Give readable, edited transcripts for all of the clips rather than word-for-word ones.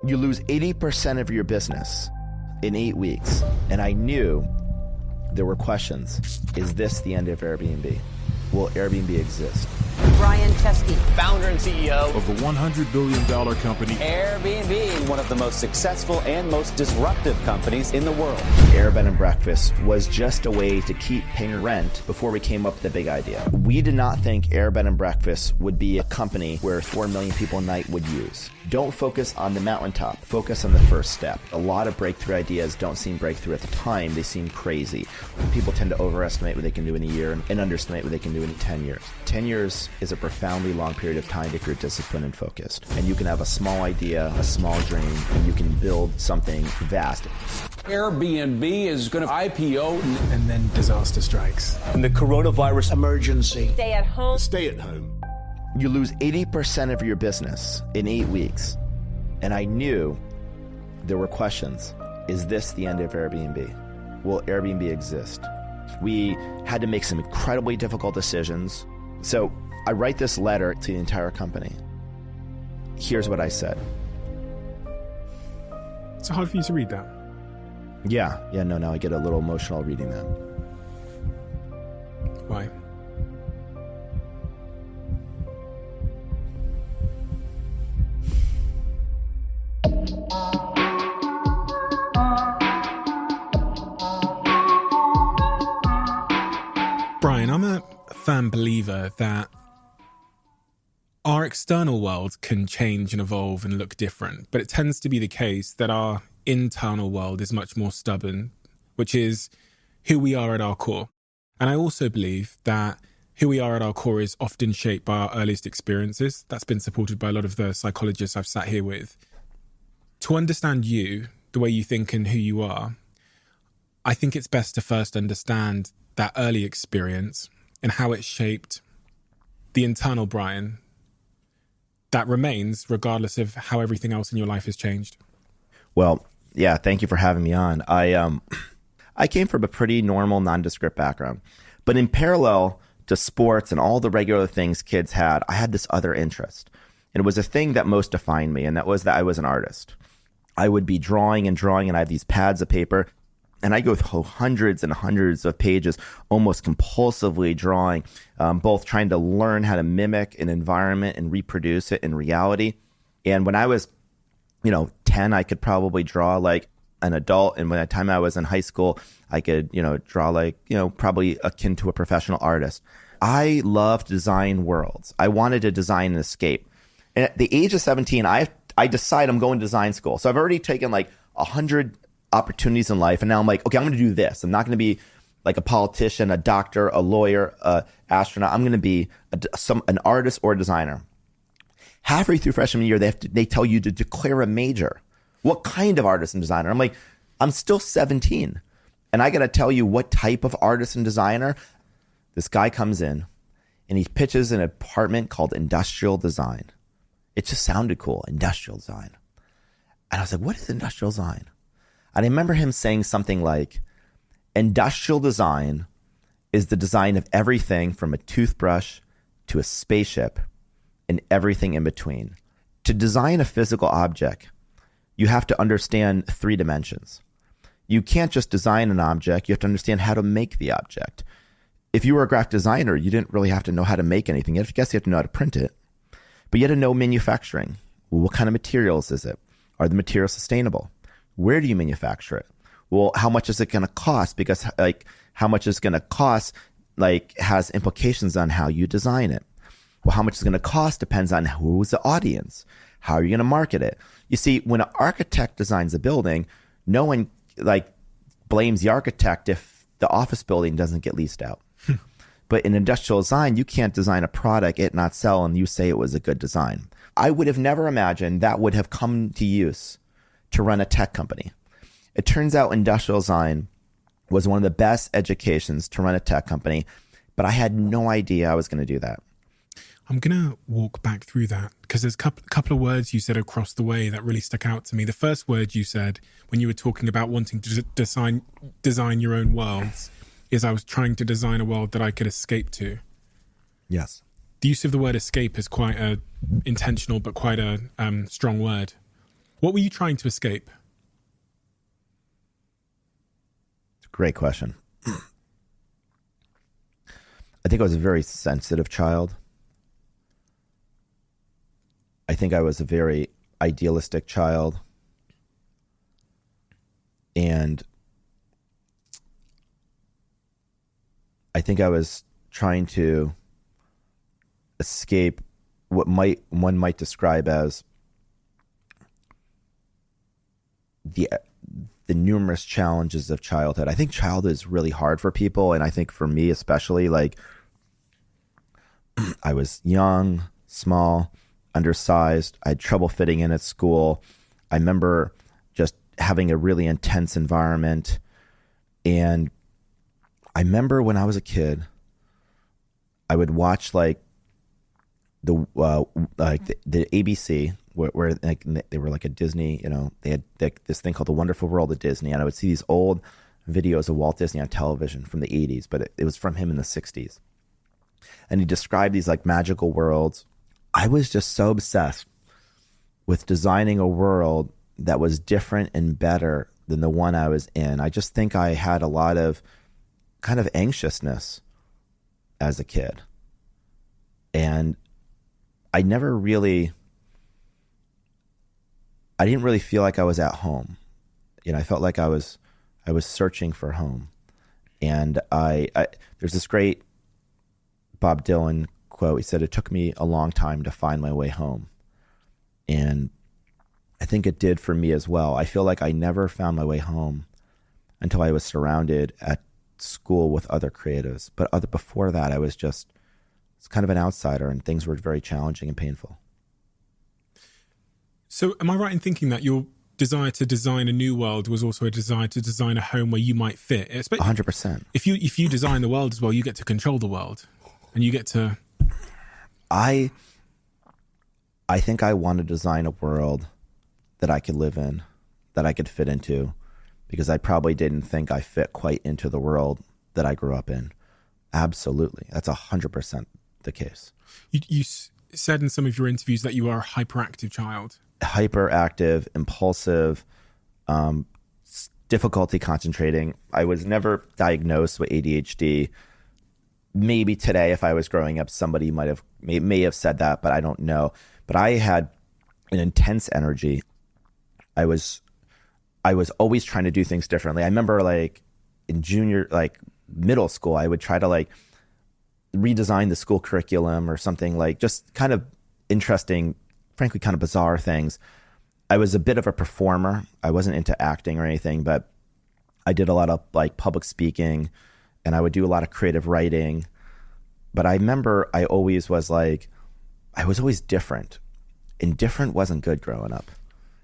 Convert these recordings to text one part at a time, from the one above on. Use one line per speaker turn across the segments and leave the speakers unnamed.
You lose 80% of your business in 8 weeks. And I knew there were questions. Is this the end of Airbnb? Will Airbnb exist?
Brian Chesky,
founder and CEO
of the $100 billion company
Airbnb, one of the most successful and most disruptive companies in the world.
Airbed and Breakfast was just a way to keep paying rent before we came up with the big idea. We did not think Airbed and Breakfast would be a company where 4 million people a night would use. Don't focus on the mountaintop, focus on the first step. A lot of breakthrough ideas don't seem breakthrough at the time, they seem crazy. People tend to overestimate what they can do in a year and underestimate what they can do in 10 years. 10 years is a profoundly long period of time if you're disciplined and focused. And you can have a small idea, a small dream, and you can build something vast.
Airbnb is going to IPO.
And then disaster strikes.
And the coronavirus
emergency. Stay at home.
Stay at home.
You lose 80% of your business in 8 weeks. And I knew there were questions. Is this the end of Airbnb? Will Airbnb exist? We had to make some incredibly difficult decisions. So I write this letter to the entire company. Here's what I said.
It's hard for you to read that.
Yeah, no, I get a little emotional reading that.
Why? Brian, I'm a firm believer that our external world can change and evolve and look different, but it tends to be the case that our internal world is much more stubborn, which is who we are at our core. And I also believe that who we are at our core is often shaped by our earliest experiences. That's been supported by a lot of the psychologists I've sat here with. To understand you, the way you think and who you are, I think it's best to first understand that early experience and how it shaped the internal Brian that remains regardless of how everything else in your life has changed.
Well, yeah, thank you for having me on. I came from a pretty normal, nondescript background, but in parallel to sports and all the regular things kids had, I had this other interest. And it was a thing that most defined me, and that was that I was an artist. I would be drawing, and I had these pads of paper, and I go through hundreds and hundreds of pages, almost compulsively drawing, both trying to learn how to mimic an environment and reproduce it in reality. And when I was, 10, I could probably draw like an adult. And by the time I was in high school, I could, draw like, probably akin to a professional artist. I loved to design worlds. I wanted to design an escape. And at the age of 17, I decide I'm going to design school. So I've already taken like 100 opportunities in life. And now I'm like, okay, I'm going to do this. I'm not going to be like a politician, a doctor, a lawyer, a astronaut. I'm going to be an artist or a designer. Halfway through freshman year, they tell you to declare a major. What kind of artist and designer? I'm like, I'm still 17. And I got to tell you what type of artist and designer. This guy comes in and he pitches an apartment called industrial design. It just sounded cool, industrial design. And I was like, what is industrial design? And I remember him saying something like, industrial design is the design of everything from a toothbrush to a spaceship and everything in between. To design a physical object, you have to understand 3 dimensions. You can't just design an object, you have to understand how to make the object. If you were a graphic designer, you didn't really have to know how to make anything. I guess you have to know how to print it. But you had to know manufacturing. Well, what kind of materials is it? Are the materials sustainable? Where do you manufacture it? Well, how much is it going to cost? Because how much it's going to cost has implications on how you design it. Well, how much it's going to cost depends on who's the audience. How are you going to market it? You see, when an architect designs a building, no one blames the architect if the office building doesn't get leased out. But in industrial design, you can't design a product, it not sell, and you say it was a good design. I would have never imagined that would have come to use to run a tech company. It turns out industrial design was one of the best educations to run a tech company, but I had no idea I was going to do that.
I'm going to walk back through that because there's a couple of words you said across the way that really stuck out to me. The first word you said when you were talking about wanting to design your own worlds is I was trying to design a world that I could escape to.
Yes.
The use of the word escape is quite a intentional but quite a strong word. What were you trying to escape?
Great question. I think I was a very sensitive child. I think I was a very idealistic child. And I think I was trying to escape what one might describe as the numerous challenges of childhood. I think childhood is really hard for people, and I think for me especially, like, I was young, small, undersized. I had trouble fitting in at school. I remember just having a really intense environment. And I remember when I was a kid, I would watch like the ABC where like they were like a Disney, you know, they had this thing called The Wonderful World of Disney, and I would see these old videos of Walt Disney on television from the 80s, but it was from him in the 60s. And he described these like magical worlds. I was just so obsessed with designing a world that was different and better than the one I was in. I just think I had a lot of kind of anxiousness as a kid. And I didn't really feel like I was at home. You know, I felt like I was searching for home. And there's this great Bob Dylan quote. He said, "It took me a long time to find my way home." And I think it did for me as well. I feel like I never found my way home until I was surrounded at school with other creatives. But before that, I was just kind of an outsider, and things were very challenging and painful.
So am I right in thinking that your desire to design a new world was also a desire to design a home where you might fit?
100%.
If you design the world as well, you get to control the world, and you get to...
I think I want to design a world that I could live in, that I could fit into, because I probably didn't think I fit quite into the world that I grew up in. Absolutely. That's 100% the case.
You said in some of your interviews that you are a hyperactive child.
Hyperactive, impulsive, difficulty concentrating. I was never diagnosed with ADHD. Maybe today, if I was growing up, somebody may have said that, but I don't know. But I had an intense energy. I was always trying to do things differently. I remember like in middle school, I would try to like redesign the school curriculum or something, like just kind of interesting, frankly, kind of bizarre things. I was a bit of a performer. I wasn't into acting or anything, but I did a lot of like public speaking, and I would do a lot of creative writing. But I remember I was always different, and different wasn't good growing up.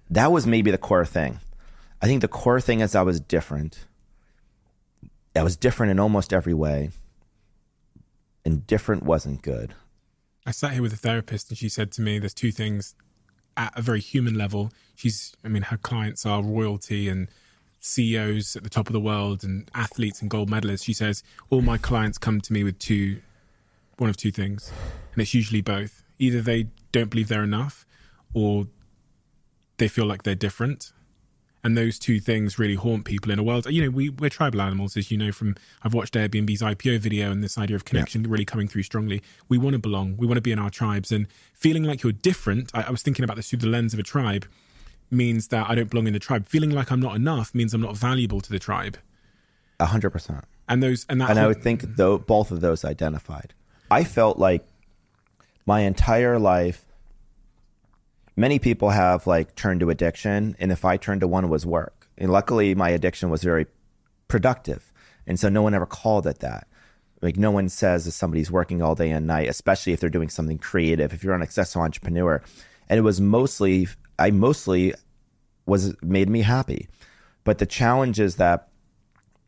That was maybe the core thing. I think the core thing is I was different. I was different in almost every way, and different wasn't good.
I sat here with a therapist, and she said to me, there's two things at a very human level. Her clients are royalty and CEOs at the top of the world and athletes and gold medalists. She says, all my clients come to me with one of two things, and it's usually both. Either they don't believe they're enough, or they feel like they're different. And those two things really haunt people in a world. You know, we're tribal animals, as you know from, I've watched Airbnb's IPO video, and this idea of connection really coming through strongly. We want to belong. We want to be in our tribes. And feeling like you're different, I was thinking about this through the lens of a tribe, means that I don't belong in the tribe. Feeling like I'm not enough means I'm not valuable to the tribe.
100%.
And
I would think both of those identified. I felt like my entire life, many people have like turned to addiction, and if I turned to one, it was work. And luckily my addiction was very productive. And so no one ever called it that. Like no one says if somebody's working all day and night, especially if they're doing something creative, if you're an successful entrepreneur. And it was mostly made me happy. But the challenge is that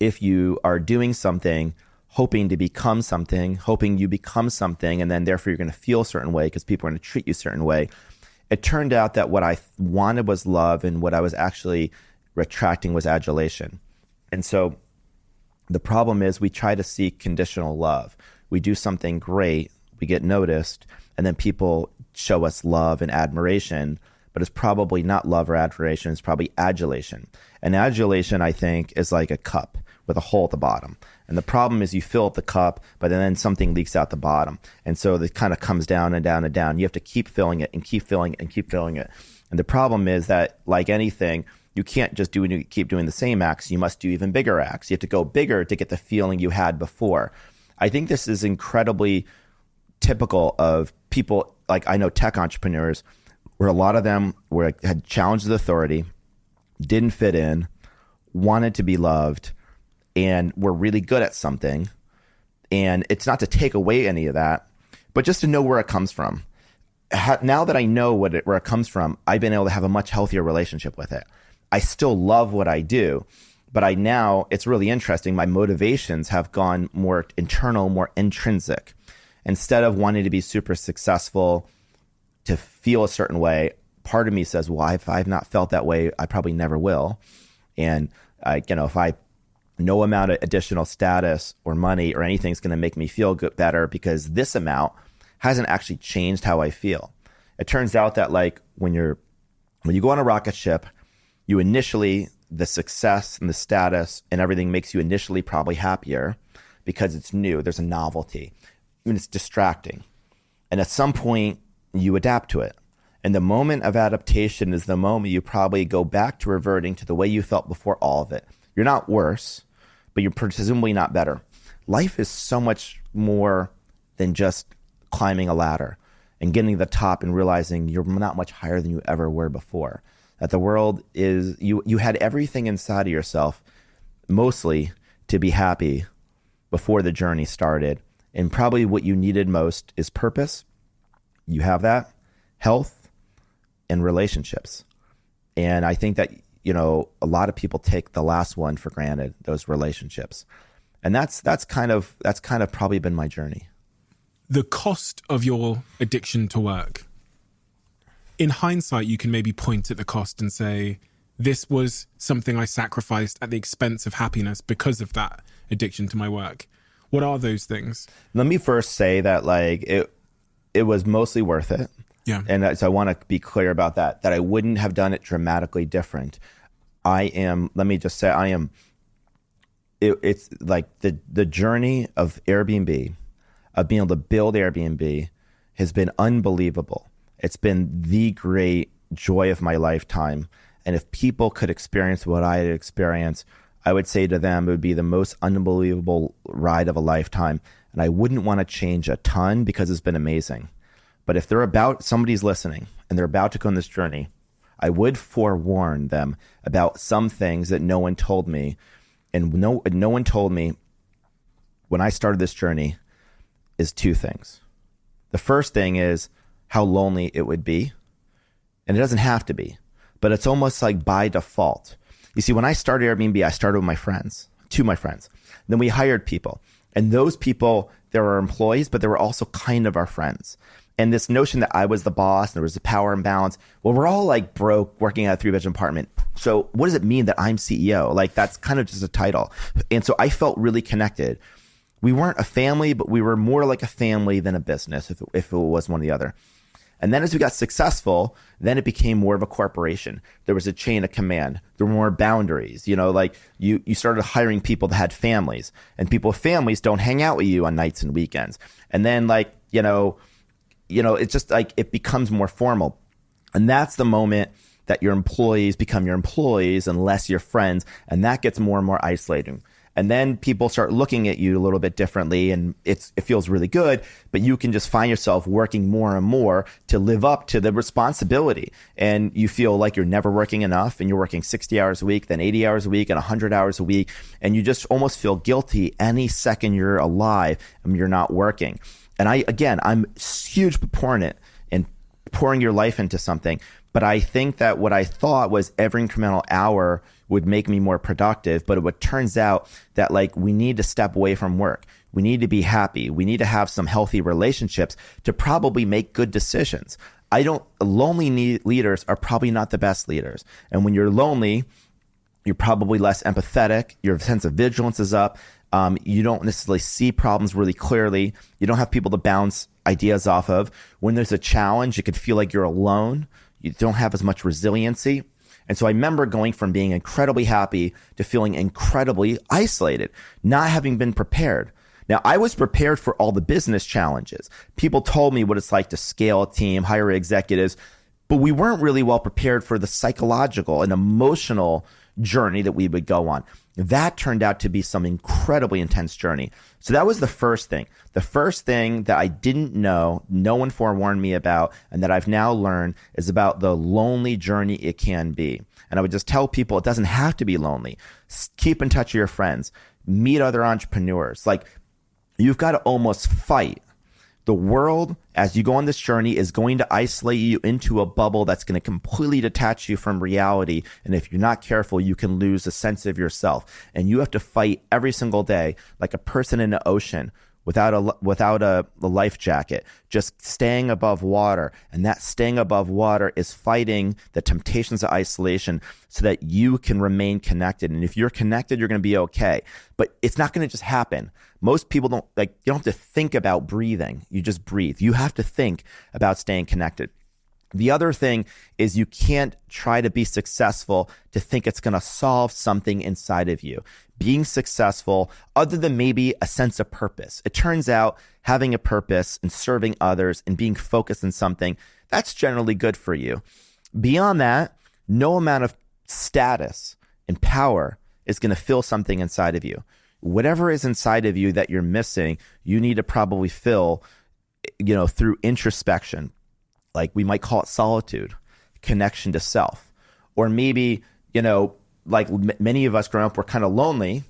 if you are doing something, hoping to become something, hoping you become something, and then therefore you're going to feel a certain way because people are going to treat you a certain way, it turned out that what I wanted was love, and what I was actually retracting was adulation. And so the problem is we try to seek conditional love. We do something great, we get noticed, and then people show us love and admiration, but it's probably not love or adoration. It's probably adulation. And adulation, I think, is like a cup with a hole at the bottom. And the problem is you fill up the cup, but then something leaks out the bottom. And so it kind of comes down and down and down. You have to keep filling it and keep filling it and keep filling it. And the problem is that, like anything, you can't just keep doing the same acts. You must do even bigger acts. You have to go bigger to get the feeling you had before. I think this is incredibly typical of people, like I know tech entrepreneurs, where a lot of them had challenged the authority, didn't fit in, wanted to be loved, and were really good at something. And it's not to take away any of that, but just to know where it comes from. Now that I know where it comes from, I've been able to have a much healthier relationship with it. I still love what I do, but it's really interesting. My motivations have gone more internal, more intrinsic. Instead of wanting to be super successful, to feel a certain way, part of me says, well, if I've not felt that way, I probably never will. And if no amount of additional status or money or anything is going to make me feel better, because this amount hasn't actually changed how I feel. It turns out that when you go on a rocket ship, you initially, the success and the status and everything makes you initially probably happier because it's new. There's a novelty. I mean, it's distracting. And at some point, you adapt to it. And the moment of adaptation is the moment you probably go back to reverting to the way you felt before all of it. You're not worse, but you're presumably not better. Life is so much more than just climbing a ladder and getting to the top and realizing you're not much higher than you ever were before. That the world is, you had everything inside of yourself, mostly to be happy before the journey started. And probably what you needed most is purpose. You have that, health, and relationships. And I think that, a lot of people take the last one for granted, those relationships. And that's kind of probably been my journey.
The cost of your addiction to work. In hindsight, you can maybe point at the cost and say, this was something I sacrificed at the expense of happiness because of that addiction to my work. What are those things? Let
me first say that it was mostly worth it.
Yeah.
And so I want to be clear about that I wouldn't have done it dramatically different. It's like the journey of Airbnb, of being able to build Airbnb, has been unbelievable. It's been the great joy of my lifetime. And if people could experience what I had experienced, I would say to them, it would be the most unbelievable ride of a lifetime. And I wouldn't want to change a ton because it's been amazing. But if somebody's listening and they're about to go on this journey, I would forewarn them about some things that no one told me. And no one told me when I started this journey is two things. The first thing is how lonely it would be. And it doesn't have to be, but it's almost like by default. You see, when I started Airbnb, I started with my friends. Then we hired people. And those people, they were employees, but they were also kind of our friends. And this notion that I was the boss and there was a power imbalance, well, we're all broke working at a 3-bedroom apartment. So what does it mean that I'm CEO? That's kind of just a title. And so I felt really connected. We weren't a family, but we were more like a family than a business if it was one or the other. And then as we got successful, then it became more of a corporation. There was a chain of command. There were more boundaries. You started hiring people that had families, and people with families don't hang out with you on nights and weekends. And then it's just it becomes more formal. And that's the moment that your employees become your employees and less your friends. And that gets more and more isolating. And then people start looking at you a little bit differently, and it feels really good, but you can just find yourself working more and more to live up to the responsibility. And you feel like you're never working enough, and you're working 60 hours a week, then 80 hours a week, and 100 hours a week. And you just almost feel guilty any second you're alive and you're not working. And I'm a huge proponent in pouring your life into something. But I think that what I thought was every incremental hour would make me more productive. But it turns out that we need to step away from work. We need to be happy. We need to have some healthy relationships to probably make good decisions. Lonely leaders are probably not the best leaders. And when you're lonely, you're probably less empathetic. Your sense of vigilance is up. You don't necessarily see problems really clearly. You don't have people to bounce ideas off of. When there's a challenge, it could feel like you're alone. You don't have as much resiliency. And so I remember going from being incredibly happy to feeling incredibly isolated, not having been prepared. Now, I was prepared for all the business challenges. People told me what it's like to scale a team, hire executives, but we weren't really well prepared for the psychological and emotional journey that we would go on. That turned out to be some incredibly intense journey. So that was the first thing. The first thing that I didn't know, no one forewarned me about, and that I've now learned is about the lonely journey it can be. And I would just tell people it doesn't have to be lonely. Keep in touch with your friends. Meet other entrepreneurs. Like, you've got to almost fight. The world, as you go on this journey, is going to isolate you into a bubble that's going to completely detach you from reality. And if you're not careful, you can lose a sense of yourself. And you have to fight every single day like a person in the ocean without a life jacket, just staying above water. And that staying above water is fighting the temptations of isolation so that you can remain connected. And if you're connected, you're going to be okay. But it's not going to just happen. Most people don't, you don't have to think about breathing. You just breathe. You have to think about staying connected. The other thing is you can't try to be successful to think it's going to solve something inside of you. Being successful, other than maybe a sense of purpose. It turns out having a purpose and serving others and being focused on something, that's generally good for you. Beyond that, no amount of status and power is going to fill something inside of you. Whatever is inside of you that you're missing, you need to probably fill, through introspection. Like we might call it solitude, connection to self. Or maybe, many of us growing up were kind of lonely.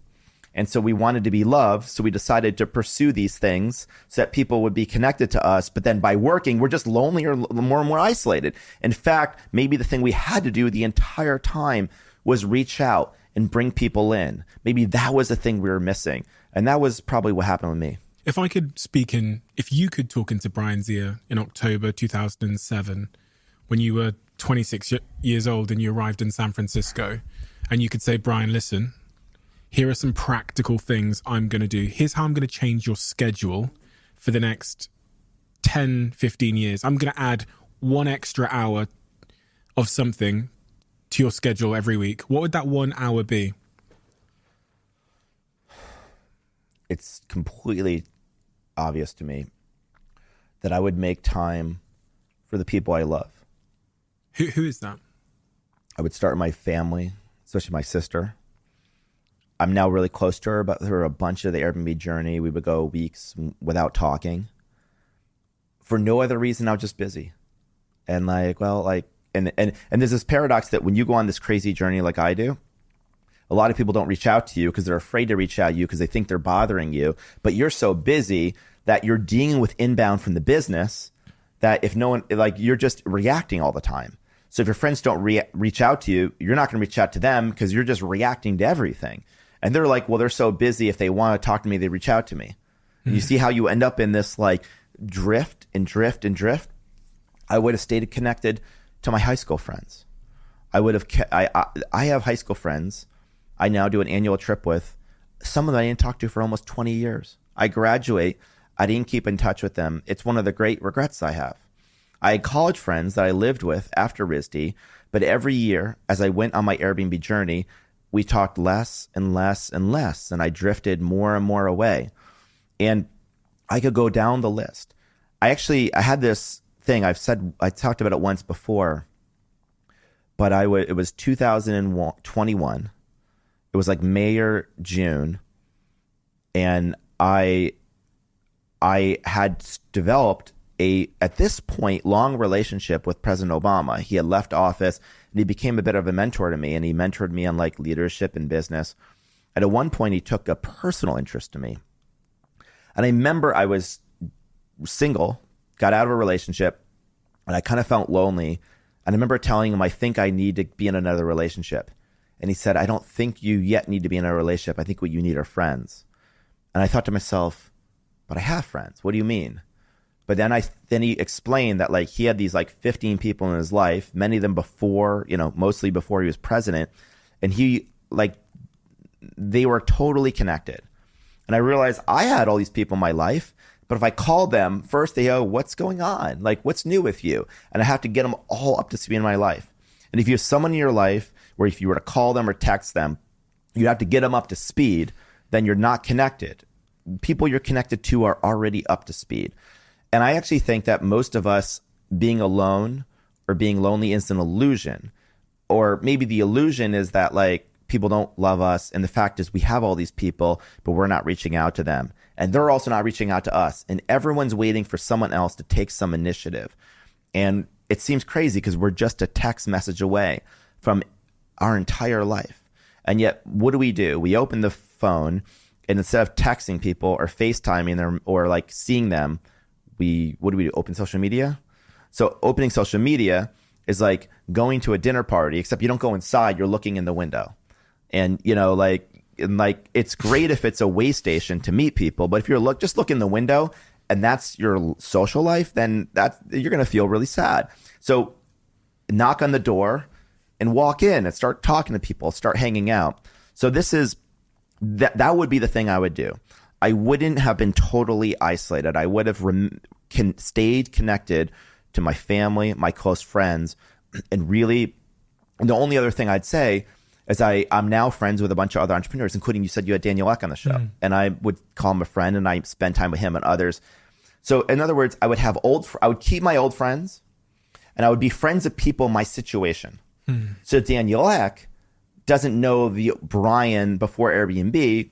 And so we wanted to be loved. So we decided to pursue these things so that people would be connected to us. But then by working, we're just lonelier, more and more isolated. In fact, maybe the thing we had to do the entire time was reach out and bring people in. Maybe that was the thing we were missing. And that was probably what happened with me.
If you could talk into Brian's ear in October 2007, when you were 26 years old and you arrived in San Francisco, and you could say, Brian, listen, here are some practical things I'm going to do. Here's how I'm going to change your schedule for the next 10, 15 years. I'm going to add 1 extra hour of something to your schedule every week. What would that 1 hour be?
It's completely obvious to me that I would make time for the people I love.
Who is that?
I would start with my family, especially my sister. I'm now really close to her, but through a bunch of the Airbnb journey, we would go weeks without talking. For no other reason, I was just busy. And and there's this paradox that when you go on this crazy journey like I do, a lot of people don't reach out to you because they're afraid to reach out to you because they think they're bothering you. But you're so busy that you're dealing with inbound from the business that if no one, you're just reacting all the time. So if your friends don't reach out to you, you're not going to reach out to them because you're just reacting to everything. And they're like, well, they're so busy. If they want to talk to me, they reach out to me. Mm-hmm. You see how you end up in this drift and drift and drift? I would have stayed connected to my high school friends. I have high school friends I now do an annual trip with. Some of them I didn't talk to for almost 20 years. I graduate, I didn't keep in touch with them. It's one of the great regrets I have. I had college friends that I lived with after RISD, but every year as I went on my Airbnb journey, we talked less and less and less, and I drifted more and more away. And I could go down the list. I had this thing I talked about it once before, but it was 2021. It was like May or June, and I had developed at this point, long relationship with President Obama. He had left office, and he became a bit of a mentor to me, and he mentored me on leadership and business. And at one point, he took a personal interest in me. And I remember I was single, got out of a relationship, and I kind of felt lonely. And I remember telling him, I think I need to be in another relationship. And he said, I don't think you yet need to be in a relationship. I think what you need are friends. And I thought to myself, but I have friends. What do you mean? But then he explained that he had these 15 people in his life, many of them before, mostly before he was president. And they were totally connected. And I realized I had all these people in my life, But if I call them first, they go, what's going on? Like, what's new with you? And I have to get them all up to speed in my life. And if you have someone in your life where if you were to call them or text them, you have to get them up to speed, then you're not connected. People you're connected to are already up to speed. And I actually think that most of us being alone or being lonely is an illusion. Or maybe the illusion is that like people don't love us. And the fact is we have all these people, but we're not reaching out to them. And they're also not reaching out to us. And everyone's waiting for someone else to take some initiative. And it seems crazy because we're just a text message away from our entire life. And yet, what do? We open the phone, and instead of texting people or FaceTiming them or like seeing them, what do? Open social media? So opening social media is like going to a dinner party, except you don't go inside, you're looking in the window. And, you know, like it's great if it's a way station to meet people, but if you're just look in the window and that's your social life, then you're going to feel really sad. So knock on the door and walk in and start talking to people, start hanging out. So that would be the thing I would do. I wouldn't have been totally isolated. I would have stayed connected to my family, my close friends, and really, the only other thing I'd say is I'm now friends with a bunch of other entrepreneurs, including you said you had Daniel Ek on the show, and I would call him a friend, and I spend time with him and others. So in other words, I would keep my old friends, and I would be friends with people in my situation. So Daniel Ek doesn't know the Brian before Airbnb,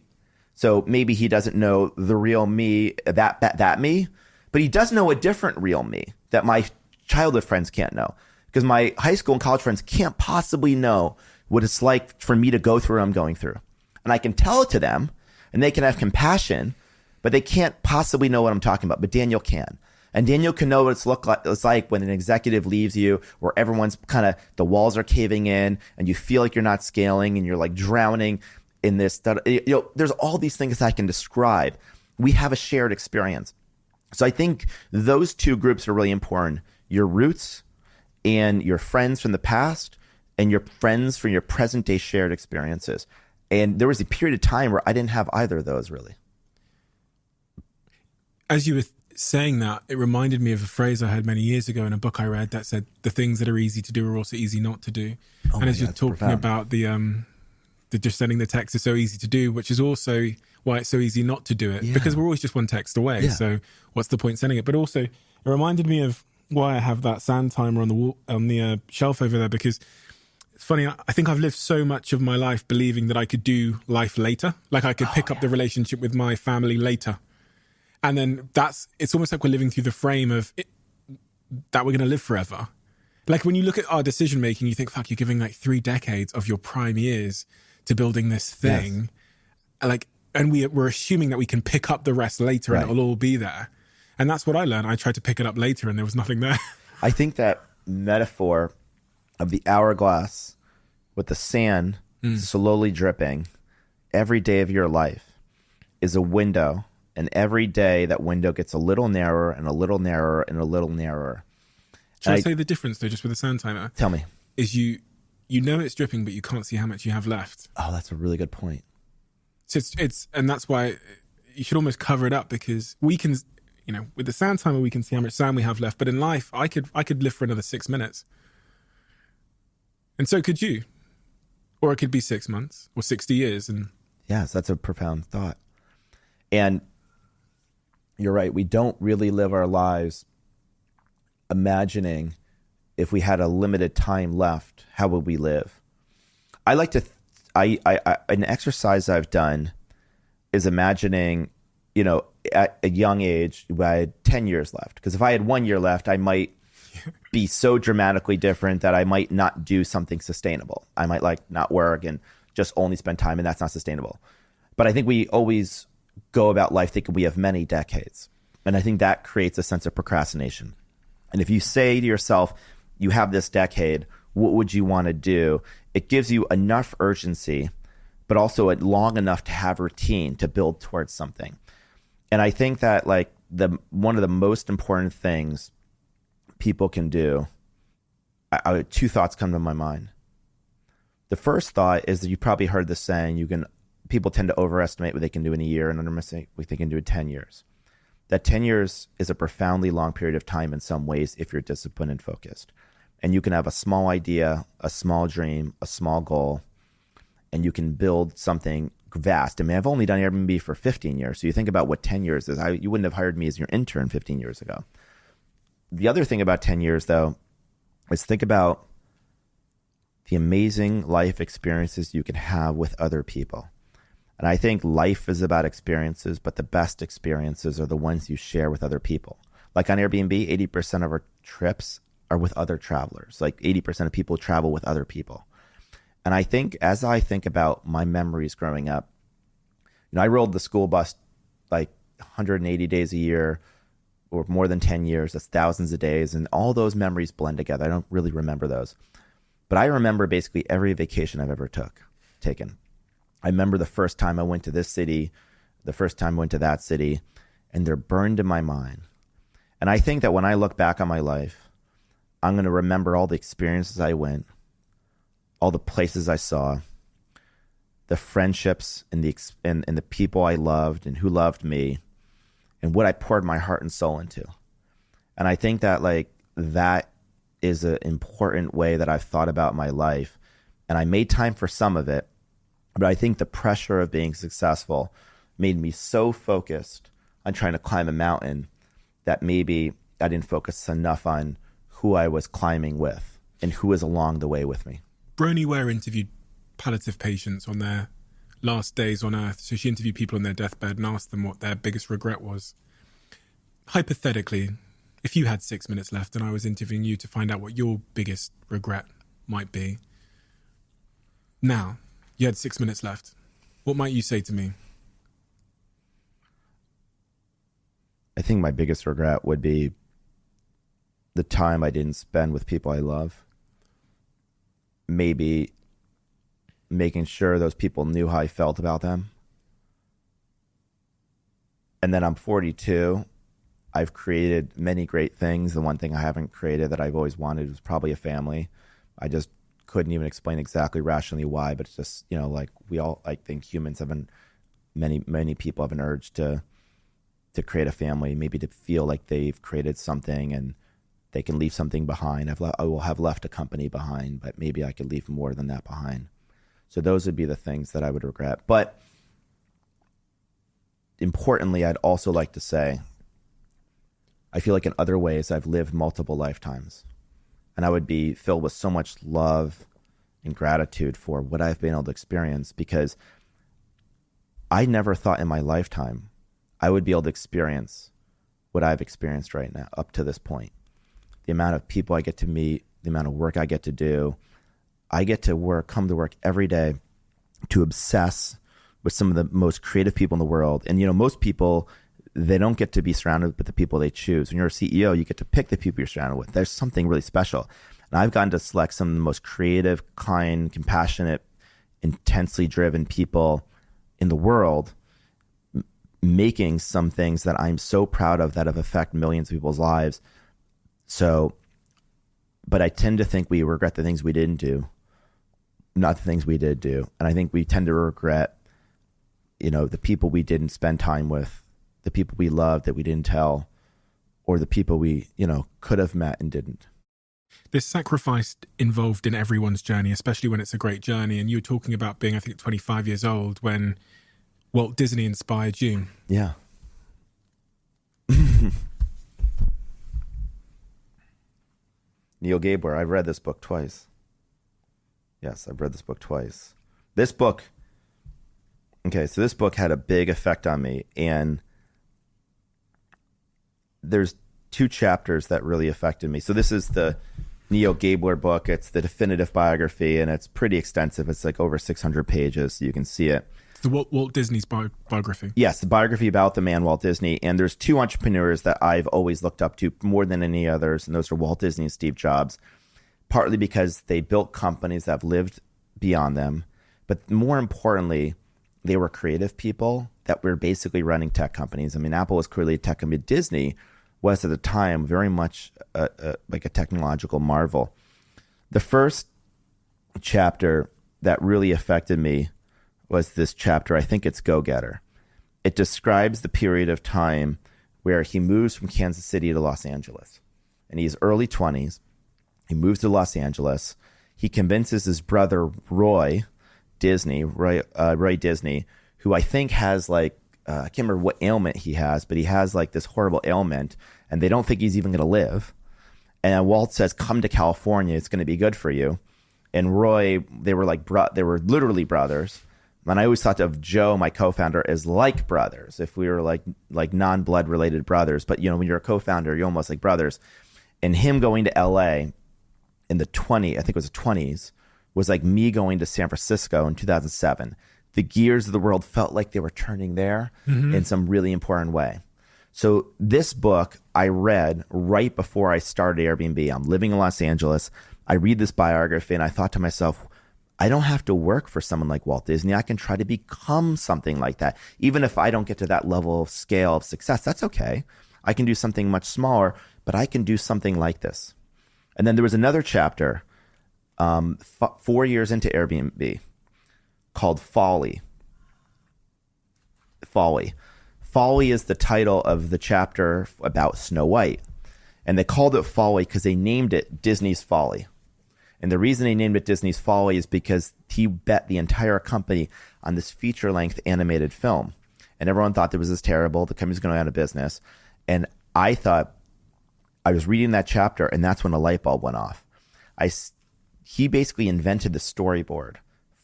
so maybe he doesn't know the real me, that me, but he does know a different real me that my childhood friends can't know, because my high school and college friends can't possibly know what it's like for me to go through what I'm going through. And I can tell it to them, and they can have compassion, but they can't possibly know what I'm talking about. But Daniel can. And Daniel can know what it's like when an executive leaves you, where everyone's kind of, the walls are caving in, and you feel like you're not scaling, and you're like drowning in this. You know, there's all these things I can describe. We have a shared experience. So I think those two groups are really important. Your roots and your friends from the past, and your friends from your present day shared experiences. And there was a period of time where I didn't have either of those really.
As you were saying that, it reminded me of a phrase I heard many years ago in a book I read that said, the things that are easy to do are also easy not to do. And as you're talking about the just sending the text is so easy to do, which is also why it's so easy not to do it, because we're always just one text away. So what's the point sending it? But also it reminded me of why I have that sand timer on the wall, on the shelf over there, because it's funny. I think I've lived so much of my life believing that I could do life later. Like I could pick up the relationship with my family later. And then it's almost like we're living through the frame of that we're going to live forever. Like when you look at our decision making, you think, fuck, you're giving like 3 decades of your prime years to building this thing. Like, and we're assuming that we can pick up the rest later and it'll all be there. And that's what I learned. I tried to pick it up later and there was nothing there.
I think that metaphor of the hourglass with the sand slowly dripping every day of your life is a window. And every day that window gets a little narrower and a little narrower and a little narrower.
Shall I say the difference though, just with the sand timer?
Tell me.
Is you know it's dripping, but you can't see how much you have left.
Oh, that's a really good point.
So and that's why you should almost cover it up, because we can, you know, with the sand timer, we can see how much sand we have left. But in life, I could live for another 6 minutes. And so could you. Or it could be 6 months or 60 years. And
yes, that's a profound thought. And you're right. We don't really live our lives imagining if we had a limited time left, how would we live? I like to, an exercise I've done is imagining, you know, at a young age, I had 10 years left. Because if I had 1 year left, I might be so dramatically different that I might not do something sustainable. I might like not work and just only spend time, and that's not sustainable. But I think we always go about life thinking we have many decades. And I think that creates a sense of procrastination. And if you say to yourself, you have this decade, what would you want to do? It gives you enough urgency, but also long enough to have routine to build towards something. And I think that like one of the most important things people can do, two thoughts come to my mind. The first thought is that you probably heard the saying, people tend to overestimate what they can do in a year and underestimate what they can do in 10 years. that 10 years is a profoundly long period of time in some ways if you're disciplined and focused. And you can have a small idea, a small dream, a small goal, and you can build something vast. I mean, I've only done Airbnb for 15 years. So you think about what 10 years is. You wouldn't have hired me as your intern 15 years ago. The other thing about 10 years, though, is think about the amazing life experiences you can have with other people. And I think life is about experiences, but the best experiences are the ones you share with other people. Like on Airbnb, 80% of our trips are with other travelers. Like 80% of people travel with other people. And I think as I think about my memories growing up, I rode the school bus like 180 days a year or more than 10 years. That's thousands of days. And all those memories blend together. I don't really remember those. But I remember basically every vacation I've ever taken. I remember the first time I went to this city, the first time I went to that city, and they're burned in my mind. And I think that when I look back on my life, I'm going to remember all the experiences I went, all the places I saw, the friendships and the people I loved and who loved me, and what I poured my heart and soul into. And I think that that is an important way that I've thought about my life. And I made time for some of it, but I think the pressure of being successful made me so focused on trying to climb a mountain that maybe I didn't focus enough on who I was climbing with and who was along the way with me.
Bronnie Ware interviewed palliative patients on their last days on Earth. So she interviewed people on their deathbed and asked them what their biggest regret was. Hypothetically, if you had 6 minutes left and I was interviewing you to find out what your biggest regret might be, now, you had 6 minutes left. What might you say to me?
I think my biggest regret would be the time I didn't spend with people I love. Maybe making sure those people knew how I felt about them. And then I'm 42. I've created many great things. The one thing I haven't created that I've always wanted was probably a family. I just couldn't even explain exactly rationally why, but it's just, I think humans many people have an urge to create a family, maybe to feel like they've created something and they can leave something behind. I will have left a company behind, but maybe I could leave more than that behind. So those would be the things that I would regret. But importantly, I'd also like to say, I feel like in other ways, I've lived multiple lifetimes. And I would be filled with so much love and gratitude for what I've been able to experience, because I never thought in my lifetime I would be able to experience what I've experienced right now up to this point. The amount of people I get to meet, the amount of work I get to do. I get to come to work every day to obsess with some of the most creative people in the world. And, most people, they don't get to be surrounded with the people they choose. When you're a CEO, you get to pick the people you're surrounded with. There's something really special. And I've gotten to select some of the most creative, kind, compassionate, intensely driven people in the world, making some things that I'm so proud of that have affected millions of people's lives. So, but I tend to think we regret the things we didn't do, not the things we did do. And I think we tend to regret, the people we didn't spend time with, the people we loved that we didn't tell, or the people we, could have met and didn't.
There's sacrifice involved in everyone's journey, especially when it's a great journey. And you were talking about being, I think, 25 years old when Walt Disney inspired you.
Yeah. Joe Gebbia, I've read this book twice. Yes, I've read this book twice. This book had a big effect on me. And there's 2 chapters that really affected me. So this is the Joe Gebbia book. It's the definitive biography, and it's pretty extensive. It's like over 600 pages, so you can see it.
The Walt Disney's biography.
Yes, the biography about the man Walt Disney. And there's 2 entrepreneurs that I've always looked up to more than any others, and those are Walt Disney and Steve Jobs, partly because they built companies that have lived beyond them. But more importantly, they were creative people that were basically running tech companies. I mean, Apple was clearly a tech company. Disney was at the time very much like a technological marvel. The first chapter that really affected me was this chapter, I think it's Go Getter. It describes the period of time where he moves from Kansas City to Los Angeles. And he's early 20s. He moves to Los Angeles. He convinces his brother Roy Disney, who I think has like, I can't remember what ailment he has, but he has like this horrible ailment, and they don't think he's even going to live. And Walt says, come to California. It's going to be good for you. And Roy, they were literally brothers. And I always thought of Joe, my co-founder, as like brothers. If we were like non-blood related brothers, but when you're a co-founder, you're almost like brothers. And him going to LA in the 20s, was like me going to San Francisco in 2007. The gears of the world felt like they were turning there in some really important way. So this book I read right before I started Airbnb. I'm living in Los Angeles. I read this biography and I thought to myself, I don't have to work for someone like Walt Disney. I can try to become something like that. Even if I don't get to that level of scale of success, that's okay. I can do something much smaller, but I can do something like this. And then there was another chapter 4 years into Airbnb called Folly. Folly is the title of the chapter about Snow White. And they called it Folly because they named it Disney's Folly. And the reason they named it Disney's Folly is because he bet the entire company on this feature-length animated film. And everyone thought that was this terrible. The company's going out of business. And I thought, I was reading that chapter, and that's when a light bulb went off. He basically invented the storyboard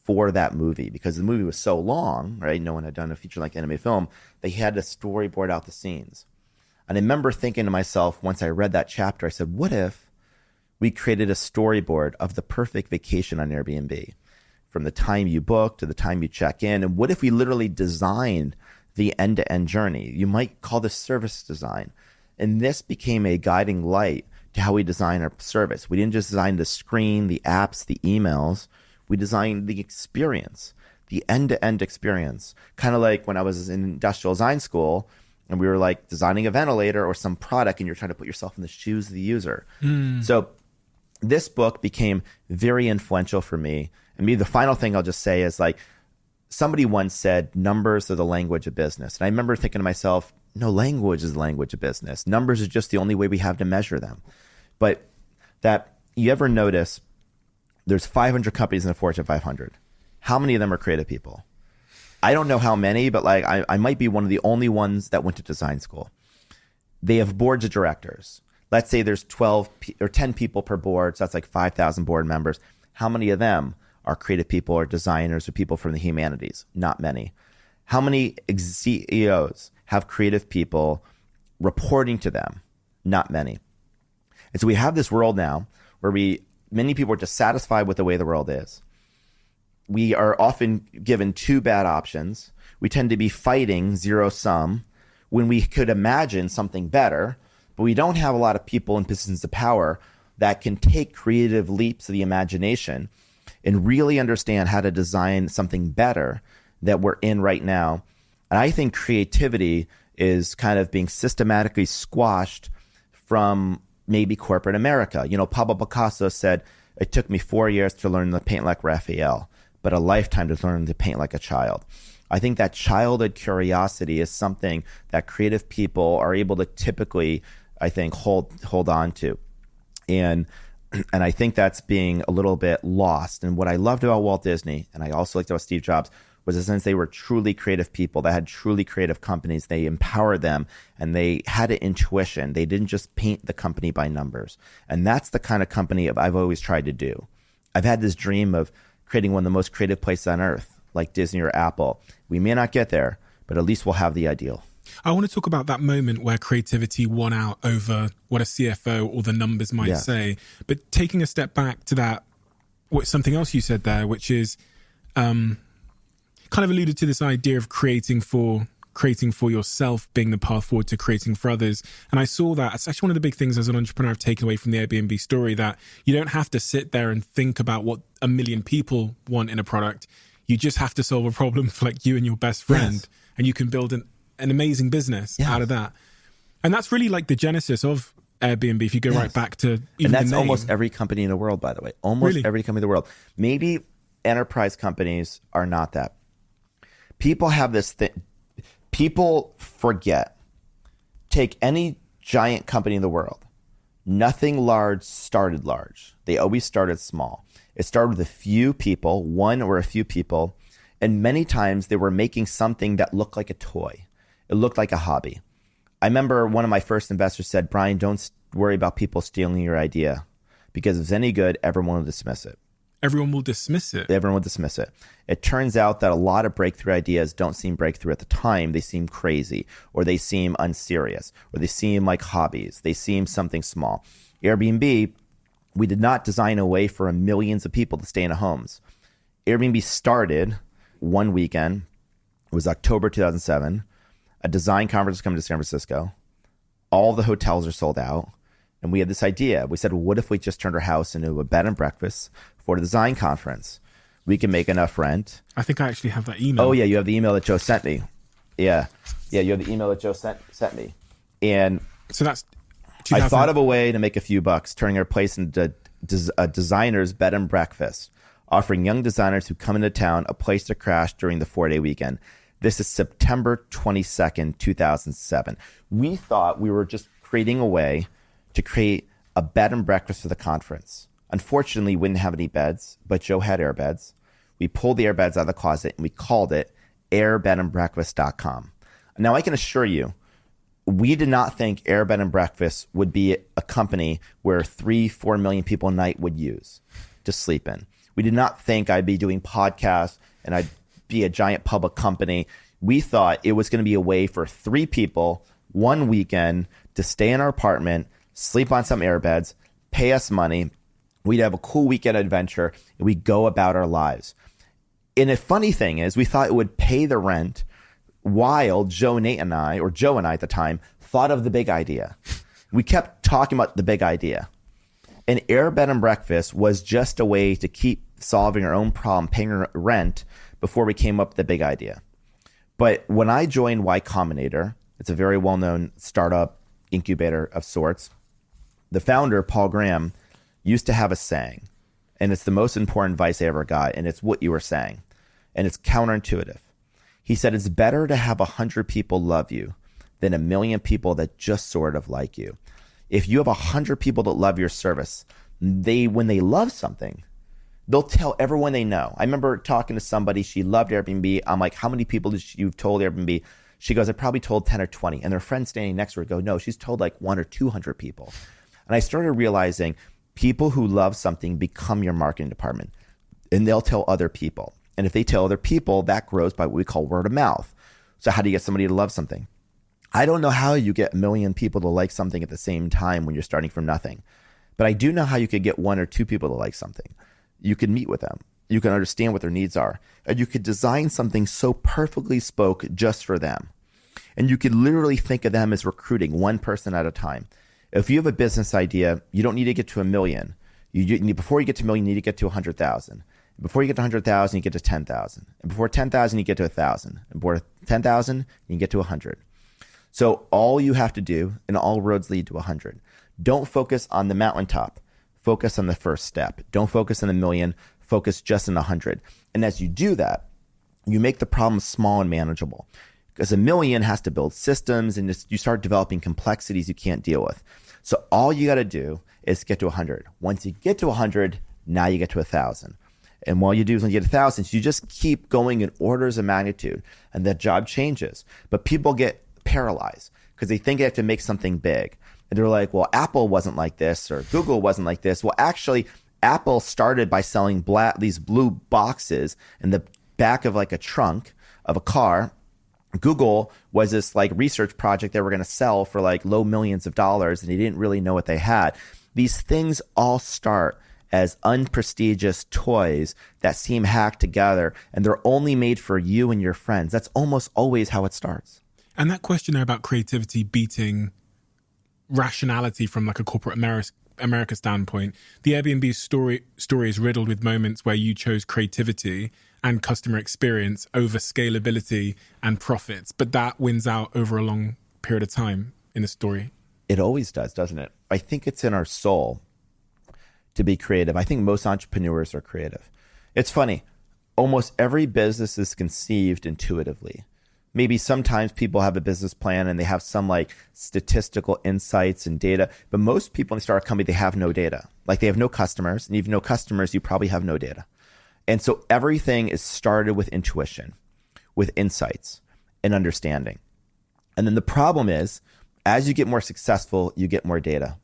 for that movie because the movie was so long, right? No one had done a feature-length animated film. They had to storyboard out the scenes. And I remember thinking to myself, once I read that chapter, I said, what if we created a storyboard of the perfect vacation on Airbnb from the time you book to the time you check in? And what if we literally designed the end-to-end journey? You might call this service design. And this became a guiding light to how we design our service. We didn't just design the screen, the apps, the emails. We designed the experience, the end-to-end experience. Kind of like when I was in industrial design school and we were like designing a ventilator or some product and you're trying to put yourself in the shoes of the user. So this book became very influential for me. And maybe the final thing I'll just say is like, somebody once said, numbers are the language of business. And I remember thinking to myself, no, language is the language of business. Numbers are just the only way we have to measure them. But that you ever notice there's 500 companies in the Fortune 500. How many of them are creative people? I don't know how many, but like I might be one of the only ones that went to design school. They have boards of directors. Let's say there's 12 or 10 people per board. So that's like 5,000 board members. How many of them are creative people or designers or people from the humanities? Not many. How many CEOs have creative people reporting to them? Not many. And so we have this world now where many people are dissatisfied with the way the world is. We are often given two bad options. We tend to be fighting zero sum when we could imagine something better, but we don't have a lot of people in positions of power that can take creative leaps of the imagination and really understand how to design something better that we're in right now. And I think creativity is kind of being systematically squashed from maybe corporate America. Pablo Picasso said, it took me 4 years to learn to paint like Raphael, but a lifetime to learn to paint like a child. I think that childhood curiosity is something that creative people are able to typically, I think, hold on to. And I think that's being a little bit lost. And what I loved about Walt Disney, and I also liked about Steve Jobs, was the sense they were truly creative people that had truly creative companies. They empowered them and they had an intuition. They didn't just paint the company by numbers. And that's the kind of company I've always tried to do. I've had this dream of creating one of the most creative places on earth, like Disney or Apple. We may not get there, but at least we'll have the ideal.
I want to talk about that moment where creativity won out over what a CFO or the numbers might say. But taking a step back to that, something else you said there, which is kind of alluded to this idea of creating for yourself being the path forward to creating for others. And I saw that. It's actually one of the big things as an entrepreneur I've taken away from the Airbnb story, that you don't have to sit there and think about what a million people want in a product. You just have to solve a problem for like you and your best friend, and you can build an amazing business out of that. And that's really like the genesis of Airbnb, if you go right back to even
and that's
the name.
Almost every company in the world, by the way. Almost every company in the world. Maybe enterprise companies are not that. People have this thing. People forget take any giant company in the world, nothing large started large. They always started small. It started with a few people, one or a few people, and many times they were making something that looked like a toy. It looked like a hobby. I remember one of my first investors said, Brian, don't worry about people stealing your idea, because if it's any good, everyone will dismiss it.
Everyone will dismiss it.
Everyone will dismiss it. It turns out that a lot of breakthrough ideas don't seem breakthrough at the time. They seem crazy, or they seem unserious, or they seem like hobbies. They seem something small. Airbnb, we did not design a way for millions of people to stay in homes. Airbnb started one weekend. It was October 2007. A design conference was coming to San Francisco. All the hotels are sold out. And we had this idea. We said, well, what if we just turned our house into a bed and breakfast for the design conference? We can make enough rent.
I think I actually have that email.
Oh, yeah. You have the email that Joe sent me. Yeah. Yeah, you have the email that Joe sent me. And
so that's...
I thought of a way to make a few bucks, turning our place into a designer's bed and breakfast, offering young designers who come into town a place to crash during the 4-day weekend. This is September 22nd, 2007. We thought we were just creating a way to create a bed and breakfast for the conference. Unfortunately, we didn't have any beds, but Joe had airbeds. We pulled the airbeds out of the closet and we called it airbedandbreakfast.com. Now, I can assure you, we did not think Airbed and Breakfast would be a company where 3-4 million people a night would use to sleep in. We did not think I'd be doing podcasts and I'd be a giant public company. We thought it was going to be a way for 3 people one weekend to stay in our apartment, sleep on some airbeds, pay us money. We'd have a cool weekend adventure and we'd go about our lives. And the funny thing is, we thought it would pay the rent while Joe and I at the time, thought of the big idea. We kept talking about the big idea. And Airbed and Breakfast was just a way to keep solving our own problem, paying our rent, before we came up with the big idea. But when I joined Y Combinator, it's a very well-known startup incubator of sorts, the founder, Paul Graham, used to have a saying, and it's the most important advice I ever got, and it's what you were saying, and it's counterintuitive. He said, it's better to have 100 people love you than 1 million people that just sort of like you. If you have 100 people that love your service, when they love something, they'll tell everyone they know. I remember talking to somebody, she loved Airbnb. I'm like, how many people did you told Airbnb? She goes, I probably told 10 or 20. And their friends standing next to her go, no, she's told like 100 or 200 people. And I started realizing people who love something become your marketing department, and they'll tell other people. And if they tell other people, that grows by what we call word of mouth. So how do you get somebody to love something? I don't know how you get 1 million people to like something at the same time when you're starting from nothing. But I do know how you could get 1 or 2 people to like something. You can meet with them. You can understand what their needs are. And you could design something so perfectly spoke just for them. And you could literally think of them as recruiting one person at a time. If you have a business idea, you don't need to get to 1 million. Before you get to 1 million, you need to get to 100,000. Before you get to 100,000, you get to 10,000. And before 10,000, you get to 1,000. And before 10,000, you can get to 100. So all you have to do, and all roads lead to 100. Don't focus on the mountaintop. Focus on the first step. Don't focus on 1 million. Focus just on 100. And as you do that, you make the problem small and manageable. Because 1 million has to build systems, and you start developing complexities you can't deal with. So all you got to do is get to 100. Once you get to 100, now you get to 1,000. And what you do is when you get 1,000, you just keep going in orders of magnitude, and that job changes. But people get paralyzed because they think they have to make something big. And they're like, well, Apple wasn't like this, or Google wasn't like this. Well, actually, Apple started by selling these blue boxes in the back of like a trunk of a car. Google was this like research project they were going to sell for like low millions of dollars, and they didn't really know what they had. These things all start as unprestigious toys that seem hacked together, and they're only made for you and your friends. That's almost always how it starts.
And that question there about creativity beating rationality from like a corporate America standpoint, the Airbnb story is riddled with moments where you chose creativity and customer experience over scalability and profits, but that wins out over a long period of time in the story.
It always does, doesn't it? I think it's in our soul to be creative. I think most entrepreneurs are creative. It's funny. Almost every business is conceived intuitively. maybe sometimes people have a business plan and they have some like statistical insights and data, but most people when they start a company, they have no data. Like they have no customers, and even no customers, you probably have no data. And so everything is started with intuition, with insights and understanding. And then the problem is, as you get more successful, you get more data.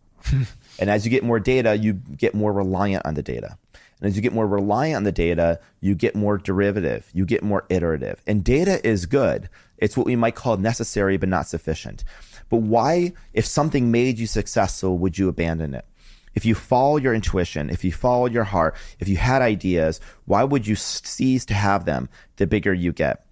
And as you get more data, you get more reliant on the data. And as you get more reliant on the data, you get more derivative, you get more iterative. And data is good. It's what we might call necessary, but not sufficient. But why, if something made you successful, would you abandon it? If you follow your intuition, if you follow your heart, if you had ideas, why would you cease to have them the bigger you get?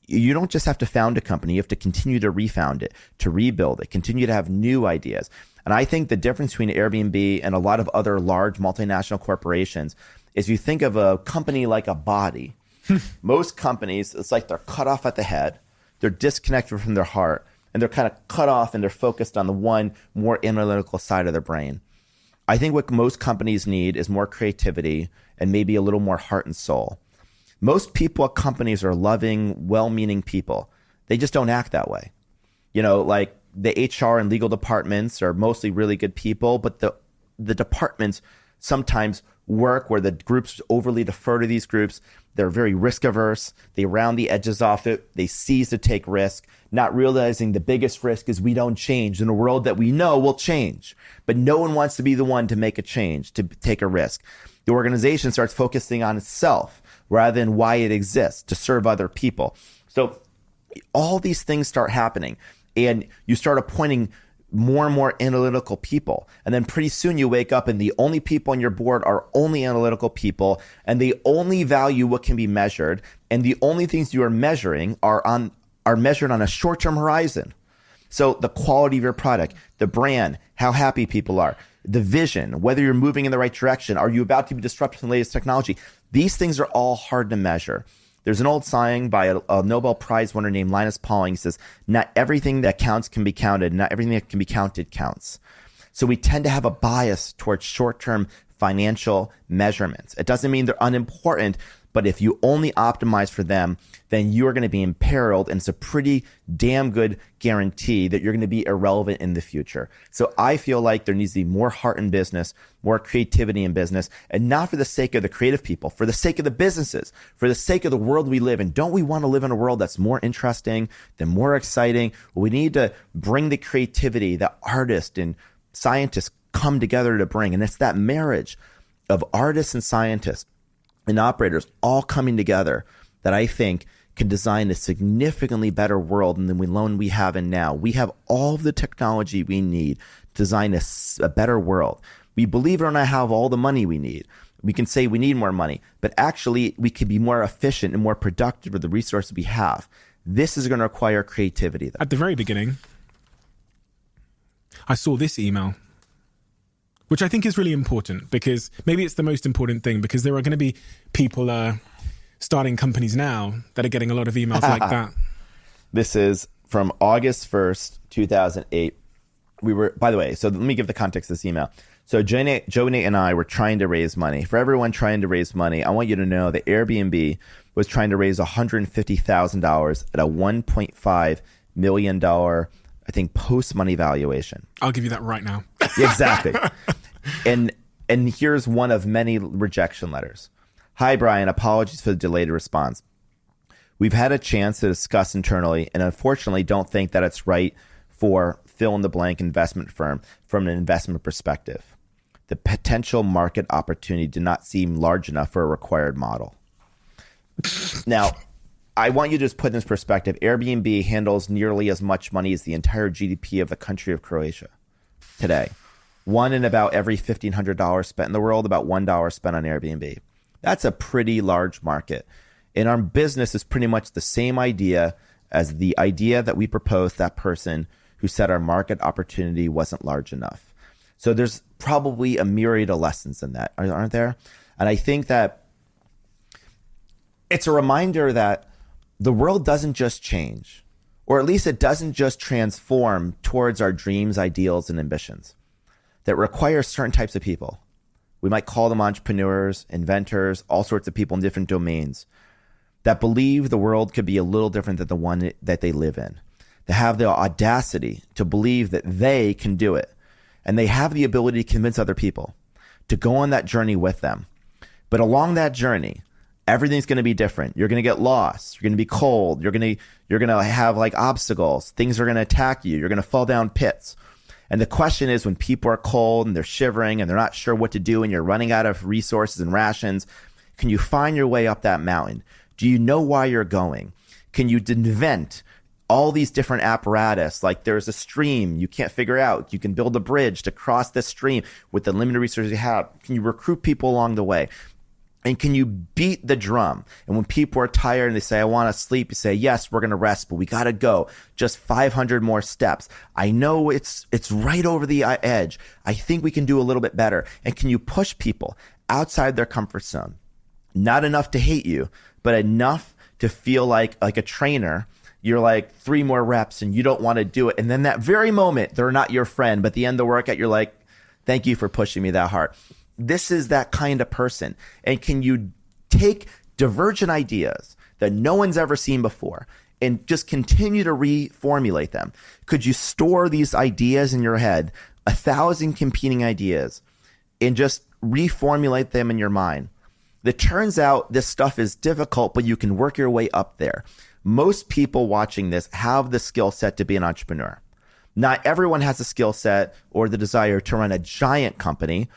You don't just have to found a company. You have to continue to refound it, to rebuild it, continue to have new ideas. And I think the difference between Airbnb and a lot of other large multinational corporations is you think of a company like a body. Most companies, it's like they're cut off at the head, they're disconnected from their heart, and they're kind of cut off and they're focused on the one more analytical side of their brain. I think what most companies need is more creativity and maybe a little more heart and soul. Most people at companies are loving, well-meaning people. They just don't act that way. Like the HR and legal departments are mostly really good people, but the departments sometimes work where the groups overly defer to these groups. They're very risk averse. They round the edges off it. They cease to take risk, not realizing the biggest risk is we don't change in a world that we know will change. But no one wants to be the one to make a change, to take a risk. The organization starts focusing on itself rather than why it exists, to serve other people. So all these things start happening, and you start appointing more and more analytical people. And then pretty soon you wake up and the only people on your board are only analytical people, and they only value what can be measured. And the only things you are measuring are measured on a short-term horizon. So the quality of your product, the brand, how happy people are, the vision, whether you're moving in the right direction, are you about to be disrupted in the latest technology? These things are all hard to measure. There's an old saying by a Nobel Prize winner named Linus Pauling. He says, not everything that counts can be counted. Not everything that can be counted counts. So we tend to have a bias towards short-term financial measurements. It doesn't mean they're unimportant, but if you only optimize for them, then you're going to be imperiled, and it's a pretty damn good guarantee that you're going to be irrelevant in the future. So I feel like there needs to be more heart in business, more creativity in business, and not for the sake of the creative people, for the sake of the businesses, for the sake of the world we live in. Don't we want to live in a world that's more interesting, than more exciting? We need to bring the creativity that artists and scientists come together to bring. And it's that marriage of artists and scientists and operators all coming together that I think can design a significantly better world than the one we have in now. We have all of the technology we need to design a better world. We, believe it or not, have all the money we need. We can say we need more money, but actually we could be more efficient and more productive with the resources we have. This is going to require creativity, though.
At the very beginning, I saw this email, which I think is really important, because maybe it's the most important thing, because there are going to be people starting companies now that are getting a lot of emails like that.
This is from August 1st, 2008. We were, by the way, so let me give the context of this email. So Joe, Nate, and I were trying to raise money. For everyone trying to raise money, I want you to know that Airbnb was trying to raise $150,000 at a $1.5 million, I think, post-money valuation.
I'll give you that right now.
Exactly. And here's one of many rejection letters. Hi, Brian. Apologies for the delayed response. We've had a chance to discuss internally and unfortunately don't think that it's right for fill-in-the-blank investment firm from an investment perspective. The potential market opportunity did not seem large enough for a required model. Now, I want you to just put in this perspective. Airbnb handles nearly as much money as the entire GDP of the country of Croatia today. One in about every $1,500 spent in the world, about $1 spent on Airbnb. That's a pretty large market. And our business is pretty much the same idea as the idea that we proposed that person who said our market opportunity wasn't large enough. So there's probably a myriad of lessons in that, aren't there? And I think that it's a reminder that the world doesn't just change, or at least it doesn't just transform towards our dreams, ideals, and ambitions. That requires certain types of people. We might call them entrepreneurs, inventors, all sorts of people in different domains. that believe the world could be a little different than the one that they live in, that have the audacity to believe that they can do it. And they have the ability to convince other people to go on that journey with them. But along that journey, everything's going to be different. You're going to get lost. You're going to be cold. You're going to have like obstacles. Things are going to attack you. You're going to fall down pits. And the question is, when people are cold and they're shivering and they're not sure what to do and you're running out of resources and rations, can you find your way up that mountain? Do you know why you're going? Can you invent all these different apparatus? Like there's a stream you can't figure out. You can build a bridge to cross this stream with the limited resources you have. Can you recruit people along the way? And can you beat the drum? And when people are tired and they say, I want to sleep, you say, yes, we're going to rest, but we got to go. Just 500 more steps. I know it's right over the edge. I think we can do a little bit better. And can you push people outside their comfort zone? Not enough to hate you, but enough to feel like a trainer. You're like 3 more reps and you don't want to do it. And then that very moment, they're not your friend, but at the end of the workout, you're like, thank you for pushing me that hard. This is that kind of person. And can you take divergent ideas that no one's ever seen before and just continue to reformulate them? Could you store these ideas in your head, 1,000 competing ideas, and just reformulate them in your mind? It turns out this stuff is difficult, but you can work your way up there. Most people watching this have the skill set to be an entrepreneur. Not everyone has the skill set or the desire to run a giant company.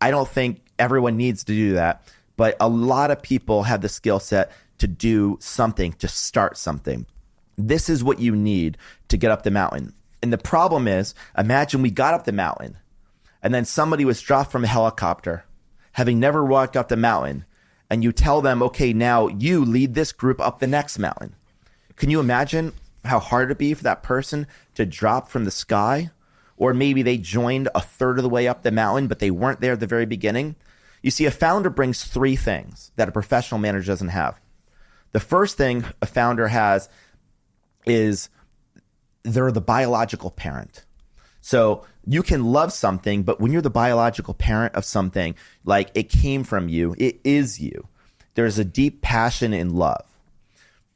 I don't think everyone needs to do that, but a lot of people have the skill set to do something, to start something. This is what you need to get up the mountain. And the problem is, imagine we got up the mountain and then somebody was dropped from a helicopter, having never walked up the mountain, and you tell them, okay, now you lead this group up the next mountain. Can you imagine how hard it'd be for that person to drop from the sky? Or maybe they joined a third of the way up the mountain, but they weren't there at the very beginning. You see, a founder brings 3 things that a professional manager doesn't have. The first thing a founder has is they're the biological parent. So you can love something, but when you're the biological parent of something, like it came from you, it is you. There's a deep passion and love.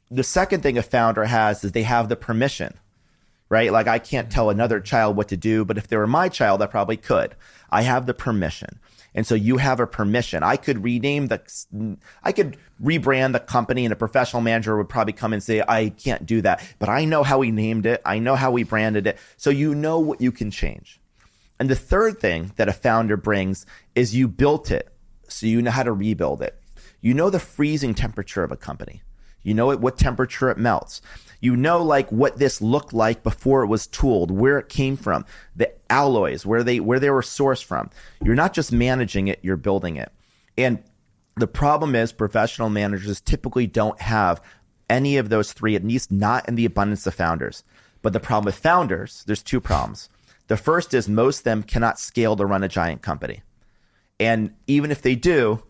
The second thing a founder has is they have the permission. Right? Like I can't tell another child what to do, but if they were my child, I probably could. I have the permission. And so you have a permission. I could rebrand the company and a professional manager would probably come and say, I can't do that, but I know how we named it. I know how we branded it. So you know what you can change. And the third thing that a founder brings is you built it. So you know how to rebuild it. You know the freezing temperature of a company. You know what temperature it melts. You know, like what this looked like before it was tooled, where it came from, the alloys, where they were sourced from. You're not just managing it, you're building it. And the problem is professional managers typically don't have any of those 3, at least not in the abundance of founders. But the problem with founders, there's 2 problems. The first is most of them cannot scale to run a giant company. And even if they do,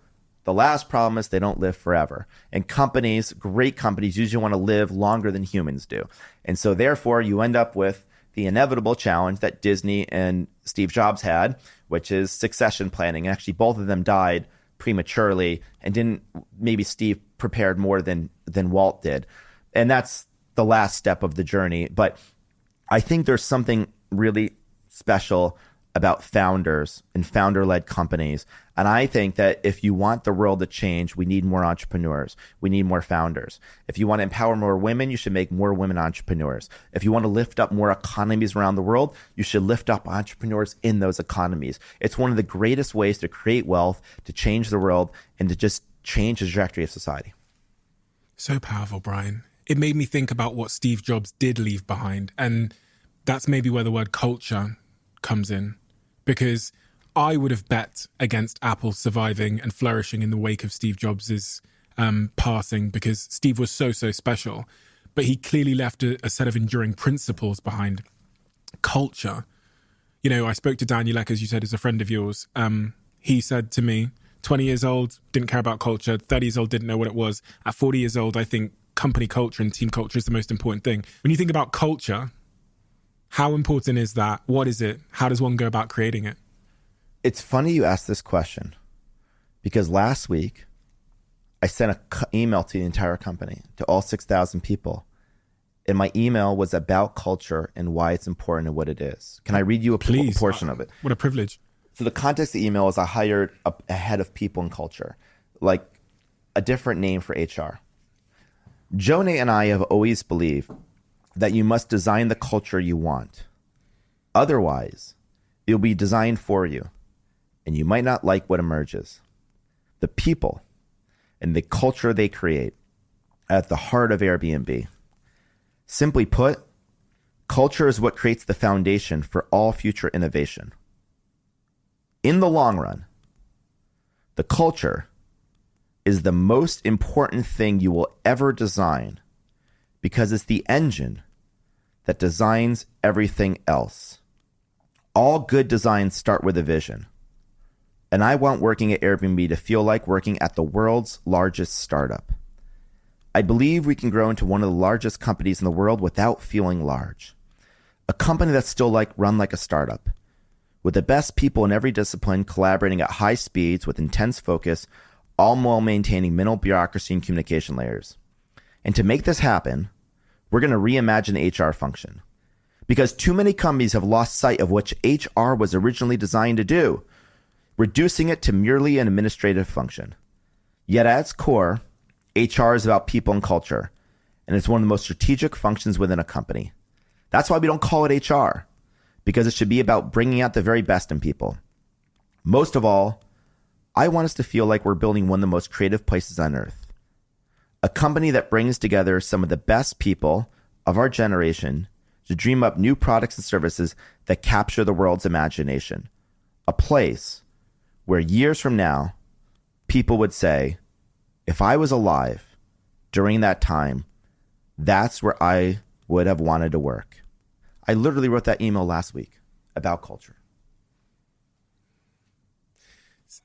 the last problem is they don't live forever. And companies, great companies, usually want to live longer than humans do. And so therefore, you end up with the inevitable challenge that Disney and Steve Jobs had, which is succession planning. And actually, both of them died prematurely and didn't, maybe Steve prepared more than Walt did. And that's the last step of the journey. But I think there's something really special about founders and founder-led companies. And I think that if you want the world to change, we need more entrepreneurs. We need more founders. If you want to empower more women, you should make more women entrepreneurs. If you want to lift up more economies around the world, you should lift up entrepreneurs in those economies. It's one of the greatest ways to create wealth, to change the world, and to just change the trajectory of society.
So powerful, Brian. It made me think about what Steve Jobs did leave behind. And that's maybe where the word culture comes in. Because I would have bet against Apple surviving and flourishing in the wake of Steve Jobs' passing, because Steve was so special. But he clearly left a set of enduring principles behind. Culture. You know, I spoke to Daniel Ek, as you said, is a friend of yours. He said to me, 20 years old, didn't care about culture. 30 years old, didn't know what it was. At 40 years old, I think company culture and team culture is the most important thing. When you think about culture, how important is that? What is it? How does one go about creating it?
It's funny you asked this question, because last week I sent an email to the entire company, to all 6,000 people. And my email was about culture and why it's important and what it is. Can I read you a portion of it?
What a privilege.
So the context of the email is I hired a head of people and culture, like a different name for HR. Joe and I have always believed that you must design the culture you want. Otherwise, it'll be designed for you, and you might not like what emerges. The people and the culture they create are at the heart of Airbnb. Simply put, culture is what creates the foundation for all future innovation. In the long run, the culture is the most important thing you will ever design because it's the engine that designs everything else. All good designs start with a vision. And I want working at Airbnb to feel like working at the world's largest startup. I believe we can grow into one of the largest companies in the world without feeling large. A company that's still run like a startup, with the best people in every discipline collaborating at high speeds with intense focus, all while maintaining minimal bureaucracy and communication layers. And to make this happen, we're going to reimagine the HR function. Because too many companies have lost sight of what HR was originally designed to do, reducing it to merely an administrative function. Yet at its core, HR is about people and culture, and it's one of the most strategic functions within a company. That's why we don't call it HR, because it should be about bringing out the very best in people. Most of all, I want us to feel like we're building one of the most creative places on earth. A company that brings together some of the best people of our generation to dream up new products and services that capture the world's imagination. A place where years from now, people would say, if I was alive during that time, that's where I would have wanted to work. I literally wrote that email last week about culture.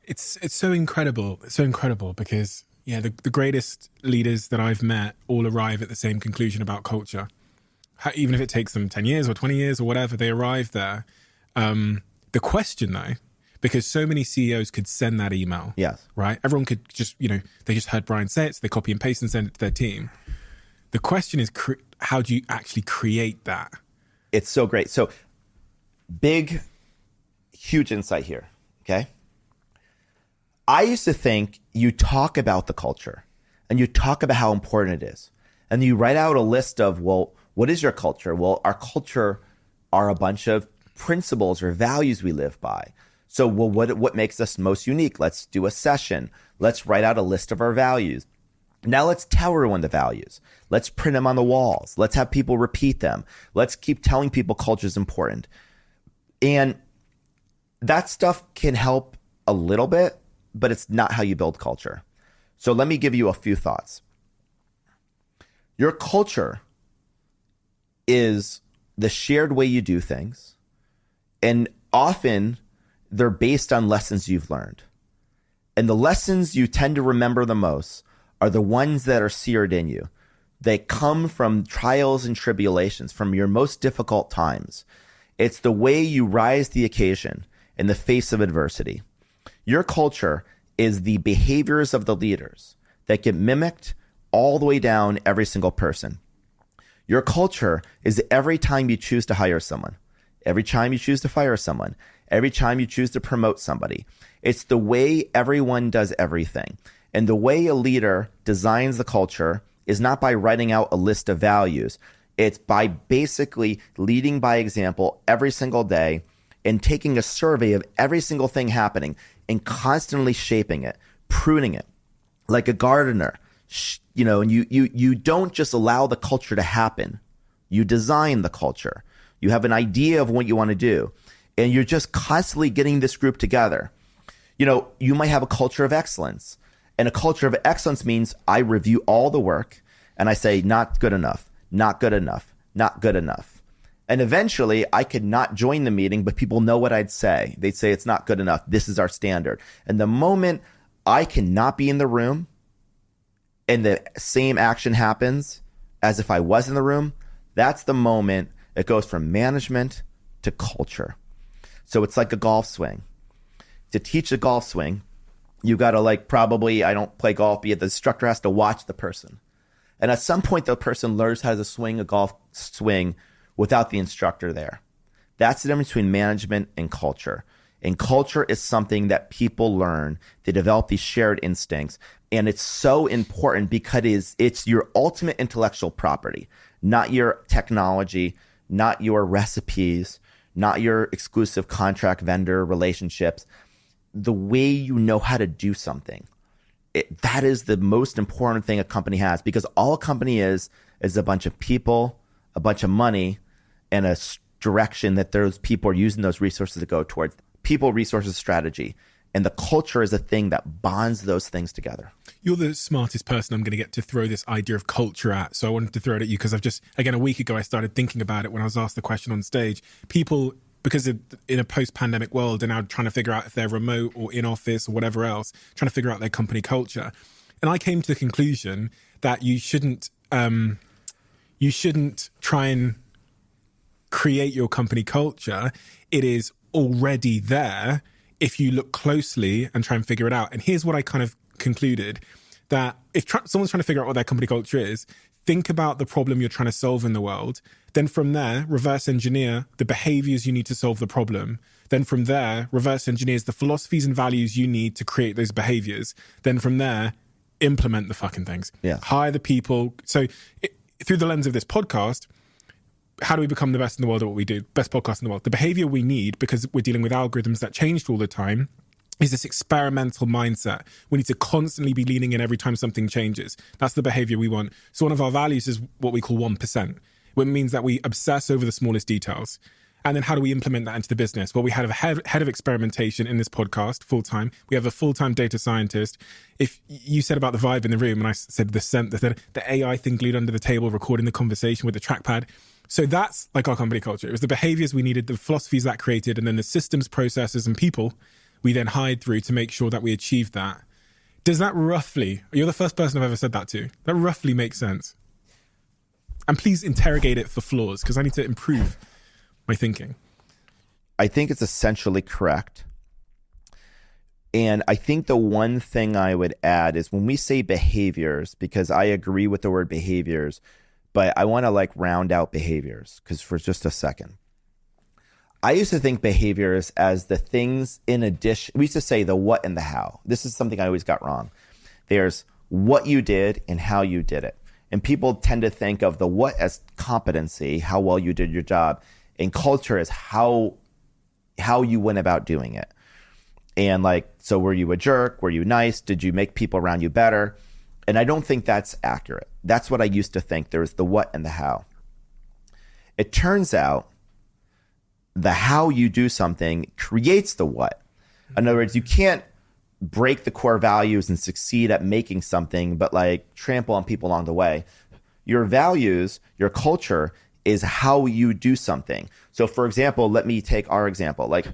It's so incredible. It's so incredible because, the greatest leaders that I've met all arrive at the same conclusion about culture. Even if it takes them 10 years or 20 years or whatever, they arrive there. The question, though, because so many CEOs could send that email.
Yes.
Right? Everyone could just, they just heard Brian say it, so they copy and paste and send it to their team. The question is, how do you actually create that?
It's so great. So big, huge insight here, okay? I used to think you talk about the culture and you talk about how important it is. And you write out a list of, well, what is your culture? Well, our culture are a bunch of principles or values we live by. So, well, what makes us most unique? Let's do a session. Let's write out a list of our values. Now let's tell everyone the values. Let's print them on the walls. Let's have people repeat them. Let's keep telling people culture is important. And that stuff can help a little bit, but it's not how you build culture. So let me give you a few thoughts. Your culture is the shared way you do things. And often they're based on lessons you've learned. And the lessons you tend to remember the most are the ones that are seared in you. They come from trials and tribulations, from your most difficult times. It's the way you rise to the occasion in the face of adversity. Your culture is the behaviors of the leaders that get mimicked all the way down every single person. Your culture is every time you choose to hire someone, every time you choose to fire someone, every time you choose to promote somebody. It's the way everyone does everything. And the way a leader designs the culture is not by writing out a list of values. It's by basically leading by example every single day and taking a survey of every single thing happening and constantly shaping it, pruning it like a gardener. And you don't just allow the culture to happen. You design the culture. You have an idea of what you want to do, and you're just constantly getting this group together. You might have a culture of excellence, and a culture of excellence means I review all the work and I say, not good enough, not good enough, not good enough. And eventually I could not join the meeting, but people know what I'd say. They'd say, it's not good enough. This is our standard. And the moment I cannot be in the room and the same action happens as if I was in the room, that's the moment it goes from management to culture. So it's like a golf swing. To teach a golf swing, You got to like, probably, I don't play golf, but the instructor has to watch the person. And at some point, the person learns how to swing a golf swing without the instructor there. That's the difference between management and culture. And culture is something that people learn. They develop these shared instincts. And it's so important because it's your ultimate intellectual property, not your technology, not your recipes, not your exclusive contract vendor relationships. The way you know how to do something. That is the most important thing a company has, because all a company is a bunch of people, a bunch of money, and a direction that those people are using those resources to go towards. People, resources, strategy. And the culture is a thing that bonds those things together.
You're the smartest person I'm going to get to throw this idea of culture at. So I wanted to throw it at you because a week ago, I started thinking about it when I was asked the question on stage. People, because in a post-pandemic world, are now trying to figure out if they're remote or in office or whatever else, trying to figure out their company culture. And I came to the conclusion that you shouldn't try and create your company culture. It is already there if you look closely and try and figure it out. And here's what I kind of concluded, that if someone's trying to figure out what their company culture is, think about the problem you're trying to solve in the world. Then from there, reverse engineer the behaviors you need to solve the problem. Then from there, reverse engineers the philosophies and values you need to create those behaviors. Then from there, implement the fucking things.
Yeah.
Hire the people. So through the lens of this podcast, how do we become the best in the world at what we do? Best podcast in the world. The behavior we need, because we're dealing with algorithms that changed all the time, is this experimental mindset. We need to constantly be leaning in every time something changes. That's the behavior we want. So one of our values is what we call 1%, which means that we obsess over the smallest details. And then how do we implement that into the business? Well, we have a head of experimentation in this podcast, full-time. We have a full-time data scientist. If you said about the vibe in the room, and I said the AI thing glued under the table, recording the conversation with the trackpad. So that's like our company culture. It was the behaviors we needed, the philosophies that created, and then the systems, processes, and people we then hired through to make sure that we achieved that. Does that roughly, you're the first person I've ever said that to, that roughly makes sense? And please interrogate it for flaws, because I need to improve my thinking.
I think it's essentially correct. And I think the one thing I would add is when we say behaviors, because I agree with the word behaviors, but I want to like round out behaviors because for just a second. I used to think behaviors as the things in addition. We used to say the what and the how. This is something I always got wrong. There's what you did and how you did it. And people tend to think of the what as competency, how well you did your job. And culture is how you went about doing it. And like, so were you a jerk? Were you nice? Did you make people around you better? And I don't think that's accurate. That's what I used to think. There's the what and the how. It turns out the how you do something creates the what. In other words, you can't break the core values and succeed at making something, but like trample on people along the way. Your values, your culture is how you do something. So for example, let me take our example. Like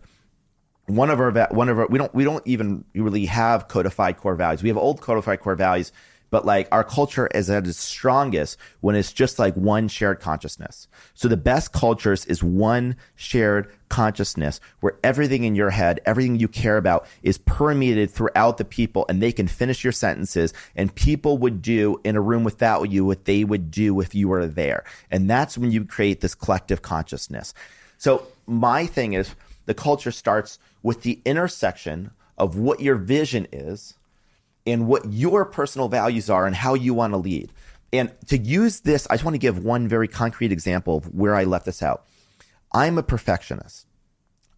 one of our we don't even really have codified core values. We have old codified core values, but like our culture is at its strongest when it's just like one shared consciousness. So the best cultures is one shared consciousness where everything in your head, everything you care about is permeated throughout the people, and they can finish your sentences, and people would do in a room without you what they would do if you were there. And that's when you create this collective consciousness. So my thing is the culture starts with the intersection of what your vision is and what your personal values are and how you want to lead. And to use this, I just want to give one very concrete example of where I left this out. I'm a perfectionist.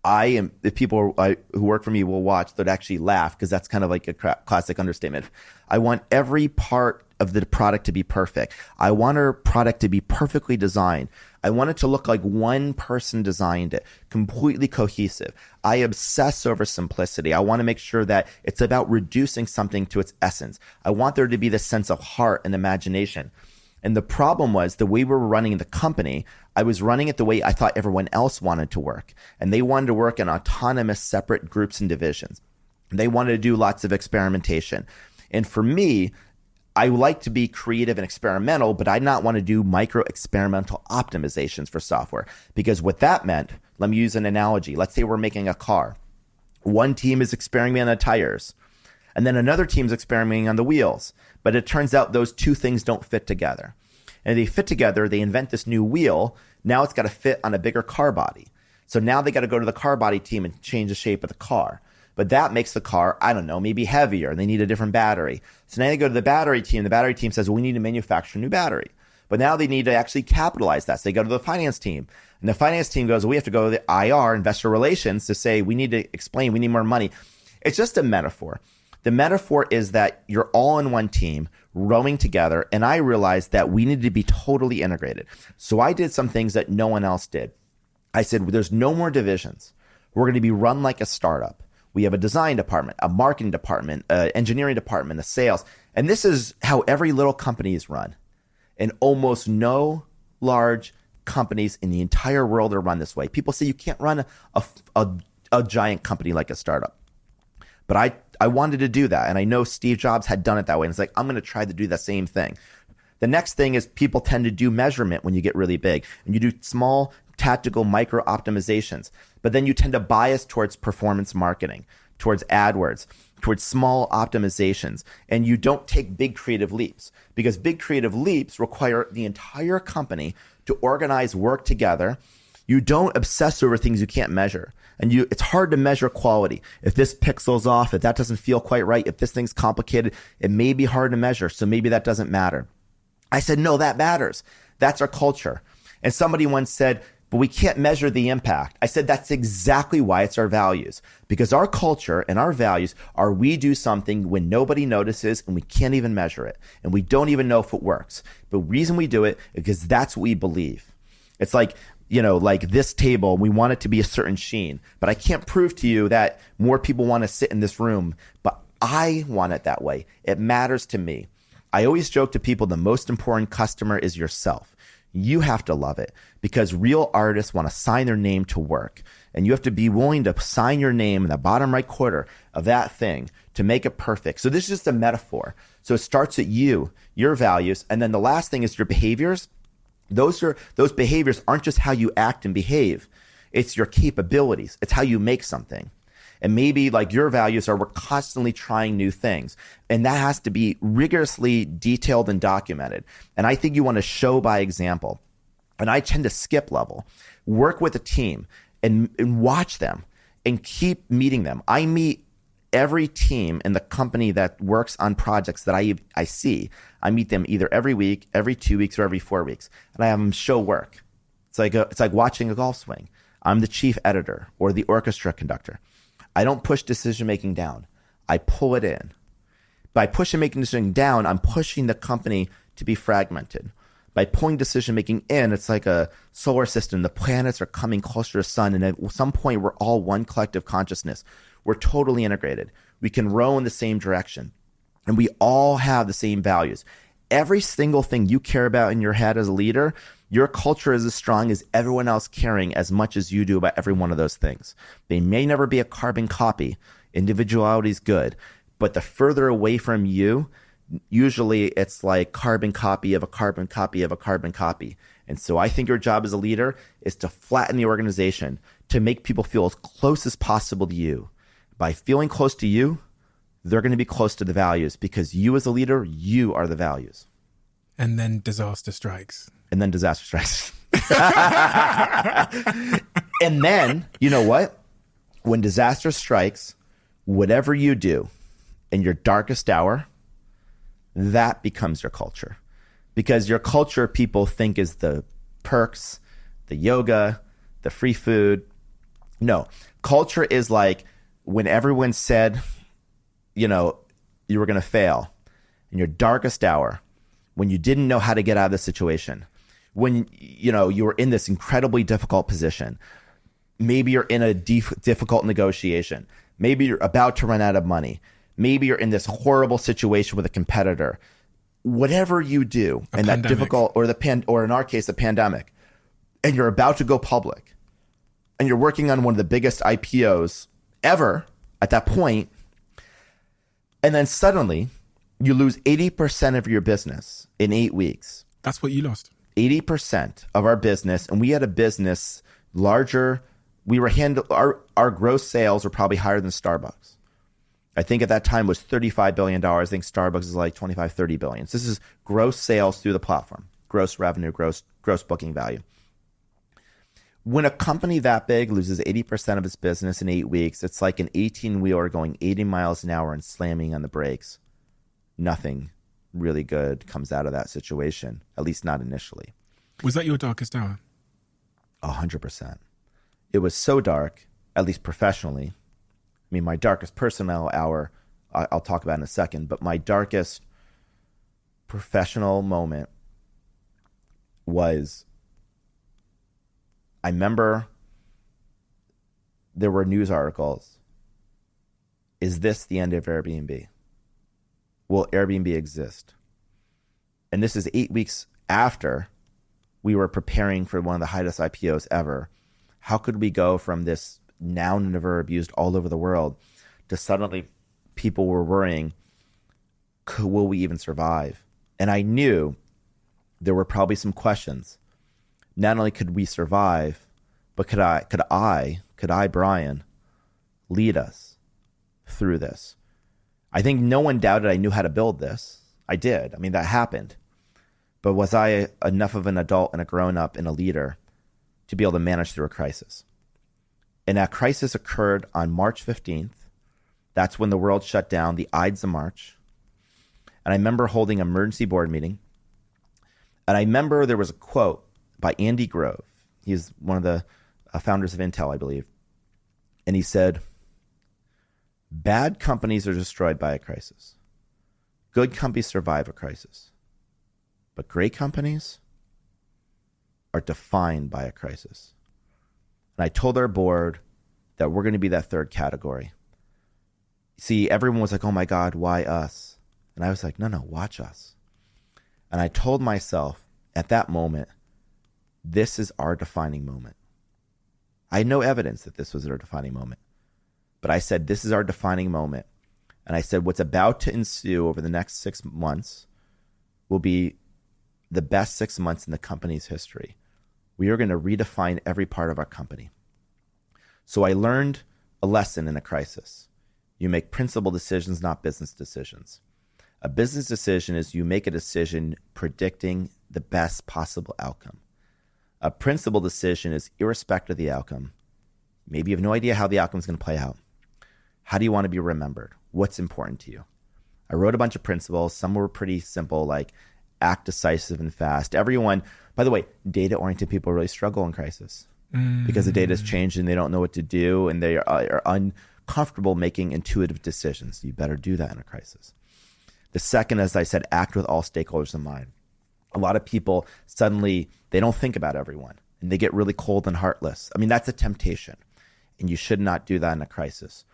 If people who work for me will watch, they'd actually laugh because that's kind of like a classic understatement. I want every part of the product to be perfect. I want our product to be perfectly designed. I want it to look like one person designed it, completely cohesive. I obsess over simplicity. I want to make sure that it's about reducing something to its essence. I want there to be this sense of heart and imagination. And the problem was the way we were running the company, I was running it the way I thought everyone else wanted to work. And they wanted to work in autonomous, separate groups and divisions. They wanted to do lots of experimentation. And for me, I like to be creative and experimental, but I not want to do micro experimental optimizations for software. Because what that meant, let me use an analogy. Let's say we're making a car. One team is experimenting on tires. And then another team's experimenting on the wheels. But it turns out those two things don't fit together. And they fit together, they invent this new wheel. Now it's got to fit on a bigger car body. So now they got to go to the car body team and change the shape of the car. But that makes the car, I don't know, maybe heavier, and they need a different battery. So now they go to the battery team. The battery team says, well, we need to manufacture a new battery. But now they need to actually capitalize that. So they go to the finance team. And the finance team goes, we have to go to the IR, investor relations, to say, we need to explain, we need more money. It's just a metaphor. The metaphor is that you're all in one team, rowing together. And I realized that we needed to be totally integrated. So I did some things that no one else did. I said, there's no more divisions. We're going to be run like a startup. We have a design department, a marketing department, an engineering department, a sales. And this is how every little company is run. And almost no large companies in the entire world are run this way. People say you can't run a giant company like a startup. But I wanted to do that. And I know Steve Jobs had done it that way. And it's like, I'm going to try to do the same thing. The next thing is people tend to do measurement when you get really big. And you do small, tactical micro optimizations. But then you tend to bias towards performance marketing, towards AdWords, towards small optimizations. And you don't take big creative leaps, because big creative leaps require the entire company to organize, work together. You don't obsess over things you can't measure. And it's hard to measure quality. If this pixel's off, if that doesn't feel quite right, if this thing's complicated, it may be hard to measure. So maybe that doesn't matter. I said, no, that matters. That's our culture. And somebody once said, but we can't measure the impact. I said, that's exactly why it's our values. Because our culture and our values are, we do something when nobody notices and we can't even measure it. And we don't even know if it works. But the reason we do it is because that's what we believe. It's like, like this table, we want it to be a certain sheen. But I can't prove to you that more people want to sit in this room. But I want it that way. It matters to me. I always joke to people, the most important customer is yourself. You have to love it, because real artists want to sign their name to work. And you have to be willing to sign your name in the bottom right corner of that thing to make it perfect. So this is just a metaphor. So it starts at you, your values. And then the last thing is your behaviors. Those behaviors aren't just how you act and behave. It's your capabilities. It's how you make something. And maybe like your values are, we're constantly trying new things. And that has to be rigorously detailed and documented. And I think you want to show by example. And I tend to skip level, work with a team and watch them and keep meeting them. I meet every team in the company that works on projects that I see. I meet them either every week, every 2 weeks, or every 4 weeks. And I have them show work. It's like watching a golf swing. I'm the chief editor or the orchestra conductor. I don't push decision-making down. I pull it in. By pushing decision down, I'm pushing the company to be fragmented. By pulling decision-making in, it's like a solar system. The planets are coming closer to the sun, and at some point, we're all one collective consciousness. We're totally integrated. We can row in the same direction, and we all have the same values. Every single thing you care about in your head as a leader, your culture is as strong as everyone else caring as much as you do about every one of those things. They may never be a carbon copy. Individuality is good. But the further away from you, usually it's like carbon copy of a carbon copy of a carbon copy. And so I think your job as a leader is to flatten the organization, to make people feel as close as possible to you. By feeling close to you, they're going to be close to the values, because you as a leader, you are the values.
And then disaster strikes.
And then disaster strikes. And then, you know what? When disaster strikes, whatever you do in your darkest hour, that becomes your culture. Because your culture, people think, is the perks, the yoga, the free food. No, culture is like when everyone said, you were going to fail in your darkest hour, when you didn't know how to get out of the situation, when you were in this incredibly difficult position. Maybe you're in a difficult negotiation. Maybe you're about to run out of money. Maybe you're in this horrible situation with a competitor. Whatever you do in that difficult, or in our case, a pandemic, and you're about to go public, and you're working on one of the biggest IPOs ever at that point, and then suddenly you lose 80% of your business in 8 weeks.
That's what you lost.
80% of our business, and we had a business larger. We were our gross sales were probably higher than Starbucks. I think at that time was $35 billion. I think Starbucks is like 25, 30 billion. So this is gross sales through the platform, gross revenue, gross booking value. When a company that big loses 80% of its business in 8 weeks, it's like an 18-wheeler going 80 miles an hour and slamming on the brakes. Nothing really good comes out of that situation, at least not initially.
Was that your darkest hour?
100%. It was so dark, at least professionally. I mean, my darkest personal hour, I'll talk about in a second, but my darkest professional moment was, I remember there were news articles. Is this the end of Airbnb? Will Airbnb exist? And this is 8 weeks after we were preparing for one of the highest IPOs ever. How could we go from this noun and a verb used all over the world to suddenly people were worrying, will we even survive? And I knew there were probably some questions. Not only could we survive, but could I, Brian, lead us through this? I think no one doubted I knew how to build this. I did. I mean, that happened. But was I enough of an adult and a grown-up and a leader to be able to manage through a crisis? And that crisis occurred on March 15th. That's when the world shut down, the Ides of March. And I remember holding an emergency board meeting. And I remember there was a quote by Andy Grove. He's one of the founders of Intel, I believe. And he said, bad companies are destroyed by a crisis. Good companies survive a crisis. But great companies are defined by a crisis. And I told our board that we're going to be that third category. See, everyone was like, oh my God, why us? And I was like, no, watch us. And I told myself at that moment, this is our defining moment. I had no evidence that this was our defining moment. But I said, this is our defining moment. And I said, what's about to ensue over the next 6 months will be the best 6 months in the company's history. We are going to redefine every part of our company. So I learned a lesson in a crisis. You make principled decisions, not business decisions. A business decision is you make a decision predicting the best possible outcome. A principled decision is irrespective of the outcome. Maybe you have no idea how the outcome is going to play out. How do you want to be remembered? What's important to you? I wrote a bunch of principles. Some were pretty simple, like act decisive and fast. Everyone, by the way, data-oriented people really struggle in crisis because the data has changed and they don't know what to do and they are uncomfortable making intuitive decisions. You better do that in a crisis. The second, as I said, act with all stakeholders in mind. A lot of people suddenly, they don't think about everyone and they get really cold and heartless. I mean, that's a temptation and you should not do that in a crisis.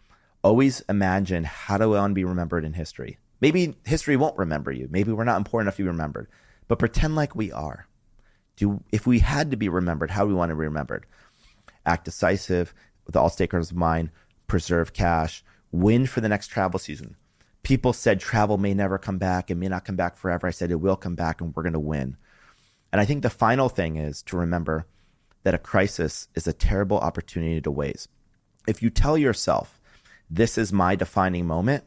Always imagine, how do I want to be remembered in history? Maybe history won't remember you. Maybe we're not important enough to be remembered, but pretend like we are. If we had to be remembered, how do we want to be remembered? Act decisive with all stakeholders in mind, preserve cash, win for the next travel season. People said travel may never come back. It may not come back forever. I said it will come back and we're going to win. And I think the final thing is to remember that a crisis is a terrible opportunity to waste. If you tell yourself, this is my defining moment,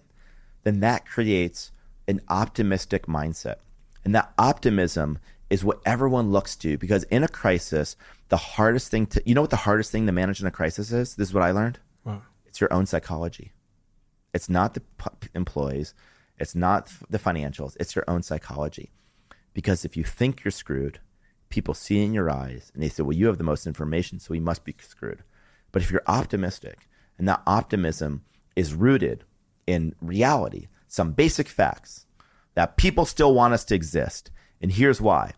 then that creates an optimistic mindset. And that optimism is what everyone looks to, because in a crisis, the hardest thing you know what the hardest thing to manage in a crisis is? This is what I learned.
Wow.
It's your own psychology. It's not the employees. It's not the financials. It's your own psychology. Because if you think you're screwed, people see in your eyes and they say, well, you have the most information, so we must be screwed. But if you're optimistic, and that optimism is rooted in reality, some basic facts that people still want us to exist, and here's why,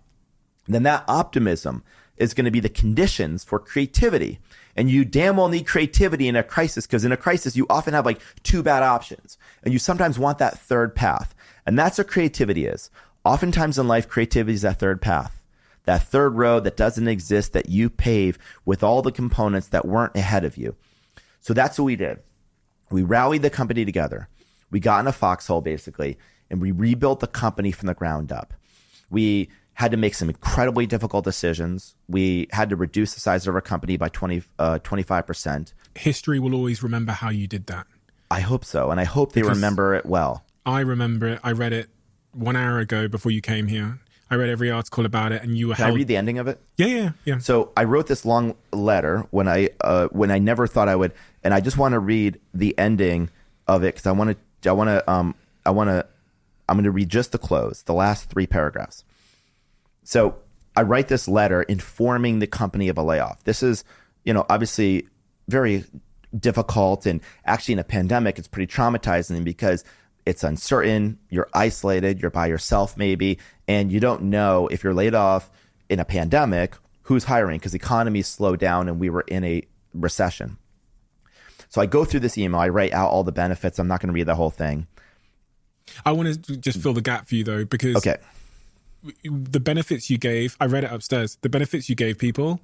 then that optimism is going to be the conditions for creativity. And you damn well need creativity in a crisis, because in a crisis, you often have like two bad options. And you sometimes want that third path. And that's what creativity is. Oftentimes in life, creativity is that third path, that third road that doesn't exist, that you pave with all the components that weren't ahead of you. So that's what we did. We rallied the company together. We got in a foxhole, basically, and we rebuilt the company from the ground up. We had to make some incredibly difficult decisions. We had to reduce the size of our company by 25%.
History will always remember how you did that.
I hope so. And I hope they
Because
remember it well.
I remember it. I read it 1 hour ago before you came here. I read every article about it, and you were
Can I read the ending of it?
Yeah.
So I wrote this long letter when I never thought I would, and I just want to read the ending of it because I'm going to read just the close, the last 3 paragraphs. So I write this letter informing the company of a layoff. This is, obviously very difficult, and actually in a pandemic, it's pretty traumatizing because it's uncertain, you're isolated, you're by yourself maybe, and you don't know if you're laid off in a pandemic, who's hiring, because the economy slowed down and we were in a recession. So I go through this email, I write out all the benefits. I'm not going to read the whole thing.
I want to just fill the gap for you though, because
Okay.
The benefits you gave, I read it upstairs, the benefits you gave people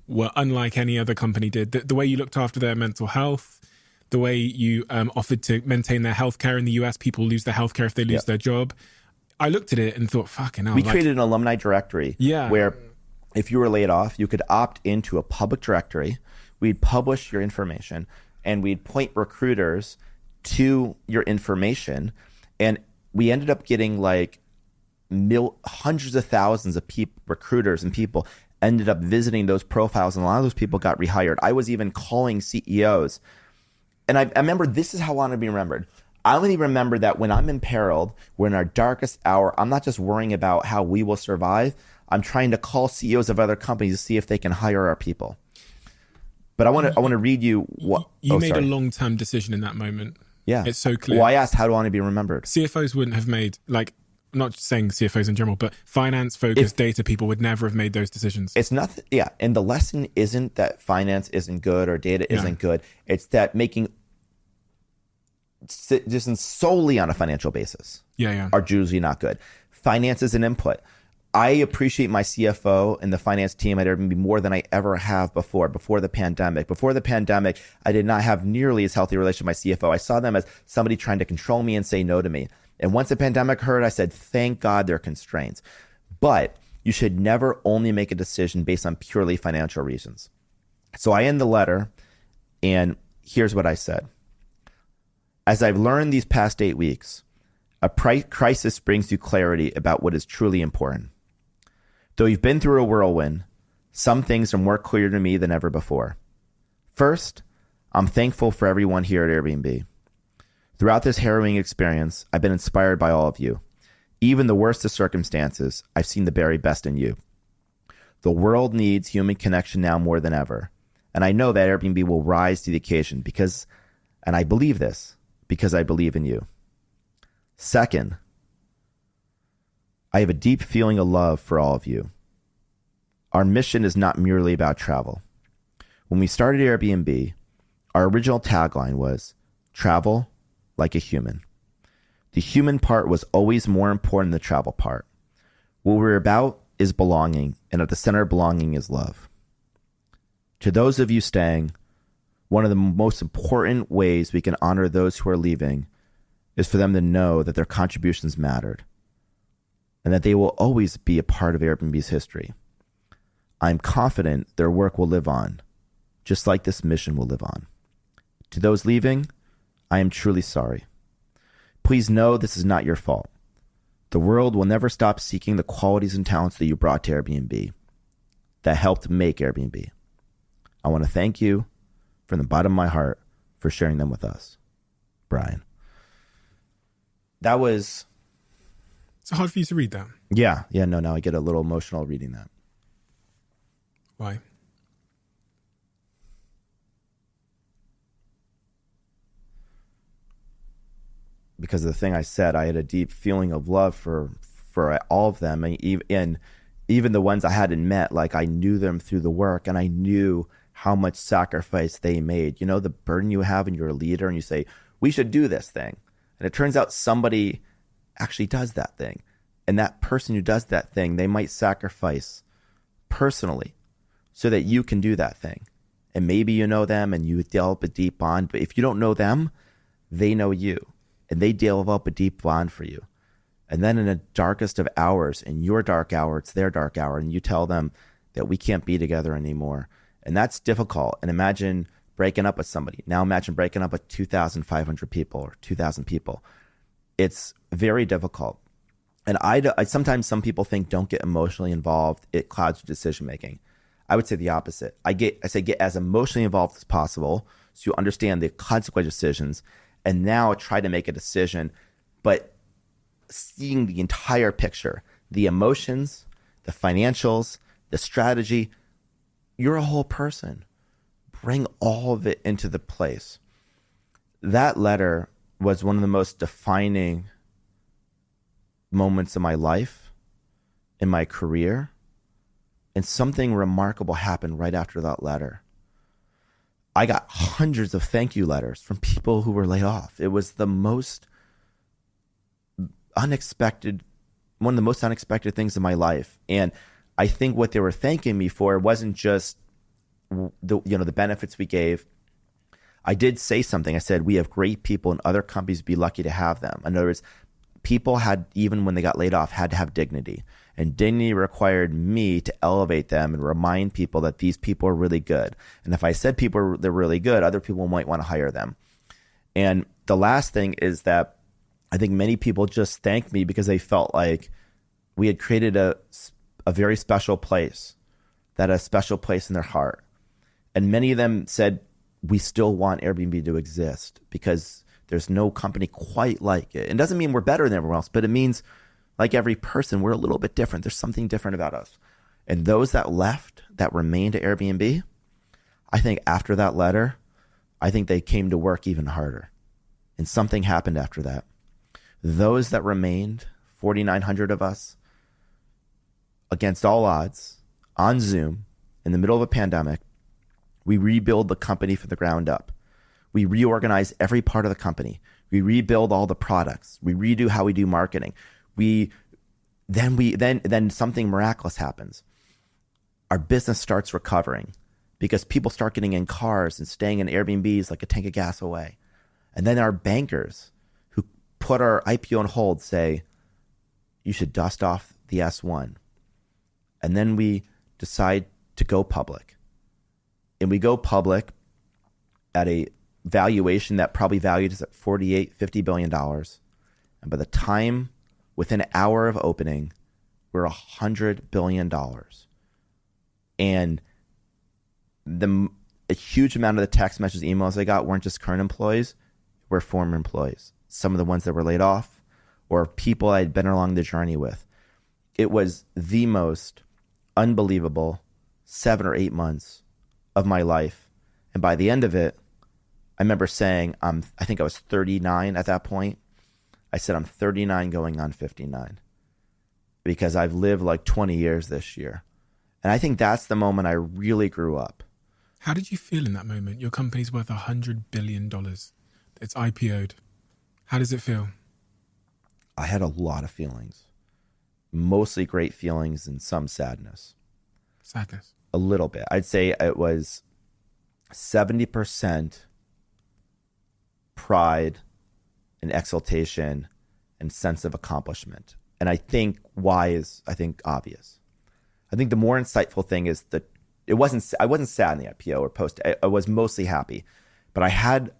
were unlike any other company did. The way you looked after their mental health, the way you offered to maintain their healthcare in the US, people lose their healthcare if they lose their job. I looked at it and thought, fucking hell.
We created an alumni directory where if you were laid off, you could opt into a public directory. We'd publish your information and we'd point recruiters to your information. And we ended up getting like hundreds of thousands of recruiters and people ended up visiting those profiles. And a lot of those people got rehired. I was even calling CEOs. And I remember, this is how I want to be remembered. I want to remember that when I'm imperiled, we're in our darkest hour, I'm not just worrying about how we will survive. I'm trying to call CEOs of other companies to see if they can hire our people. But I want to read you what
you made a long-term decision in that moment.
Yeah,
it's so clear.
Well, I asked, how do I want to be remembered?
CFOs wouldn't have made, like, I'm not just saying CFOs in general, but finance-focused data people would never have made those decisions.
It's nothing. Yeah, and the lesson isn't that finance isn't good or data isn't good. It's that making decisions solely on a financial basis are usually not good. Finance is an input. I appreciate my CFO and the finance team at Airbnb more than I ever have before the pandemic. Before the pandemic, I did not have nearly as healthy a relationship with my CFO. I saw them as somebody trying to control me and say no to me. And once the pandemic hurt, I said, thank God there are constraints. But you should never only make a decision based on purely financial reasons. So I end the letter, and here's what I said. As I've learned these past 8 weeks, a crisis brings you clarity about what is truly important. Though you've been through a whirlwind, some things are more clear to me than ever before. First, I'm thankful for everyone here at Airbnb. Throughout this harrowing experience, I've been inspired by all of you. Even the worst of circumstances, I've seen the very best in you. The world needs human connection now more than ever. And I know that Airbnb will rise to the occasion and I believe this, because I believe in you. Second, I have a deep feeling of love for all of you. Our mission is not merely about travel. When we started Airbnb, our original tagline was, travel like a human. The human part was always more important than the travel part. What we're about is belonging, and at the center of belonging is love. To those of you staying, one of the most important ways we can honor those who are leaving is for them to know that their contributions mattered and that they will always be a part of Airbnb's history. I'm confident their work will live on, just like this mission will live on. To those leaving, I am truly sorry. Please know this is not your fault. The world will never stop seeking the qualities and talents that you brought to Airbnb that helped make Airbnb. I want to thank you from the bottom of my heart for sharing them with us. Brian. That was...
It's hard for you to read that.
Yeah, no, I get a little emotional reading that.
Why?
Because of the thing I said, I had a deep feeling of love for all of them, and even the ones I hadn't met. Like, I knew them through the work, and I knew how much sacrifice they made. You know, the burden you have when you're a leader and you say, we should do this thing. And it turns out somebody actually does that thing. And that person who does that thing, they might sacrifice personally so that you can do that thing. And maybe you know them and you develop a deep bond. But if you don't know them, they know you. And they develop a deep bond for you. And then in the darkest of hours, in your dark hour, it's their dark hour, and you tell them that we can't be together anymore. And that's difficult. And imagine breaking up with somebody. Now imagine breaking up with 2,500 people or 2,000 people. It's very difficult. And I sometimes some people think don't get emotionally involved. It clouds your decision making. I would say the opposite. I say get as emotionally involved as possible so you understand the consequent decisions, and now try to make a decision, but seeing the entire picture, the emotions, the financials, the strategy. You're a whole person. Bring all of it into the place. That letter was one of the most defining moments of my life, in my career, and something remarkable happened right after that letter. I got hundreds of thank you letters from people who were laid off. It was the most unexpected, one of the most unexpected things in my life. And I think what they were thanking me for wasn't just the benefits we gave. I did say something. I said, we have great people in other companies, be lucky to have them. In other words, people had, even when they got laid off, had to have dignity. And dignity required me to elevate them and remind people that these people are really good. And if I said they're really good, other people might want to hire them. And the last thing is that I think many people just thanked me because they felt like we had created a very special place, that a special place in their heart. And many of them said, we still want Airbnb to exist because there's no company quite like it. It doesn't mean we're better than everyone else, but it means, like every person, we're a little bit different. There's something different about us. And those that left, that remained at Airbnb, I think after that letter, I think they came to work even harder. And something happened after that. Those that remained, 4,900 of us, against all odds, on Zoom, in the middle of a pandemic, we rebuild the company from the ground up. We reorganize every part of the company. We rebuild all the products. We redo how we do marketing. Then something miraculous happens. Our business starts recovering because people start getting in cars and staying in Airbnbs like a tank of gas away. And then our bankers who put our IPO on hold say, you should dust off the S1. And then we decide to go public. And we go public at a valuation that probably valued us at $50 billion. And by the time, within an hour of opening, we're $100 billion. And a huge amount of the text messages, emails I got weren't just current employees, were former employees. Some of the ones that were laid off or people I had been along the journey with. It was the most unbelievable 7 or 8 months of my life. And by the end of it, I remember saying, I think I was 39 at that point. I said, I'm 39 going on 59 because I've lived like 20 years this year. And I think that's the moment I really grew up.
How did you feel in that moment? Your company's worth $100 billion. It's IPO'd. How does it feel?
I had a lot of feelings, mostly great feelings and some sadness.
Sadness?
A little bit. I'd say it was 70% pride and exaltation and sense of accomplishment. And I think why is, obvious. I think the more insightful thing is that I wasn't sad in the IPO or post. I was mostly happy, but I had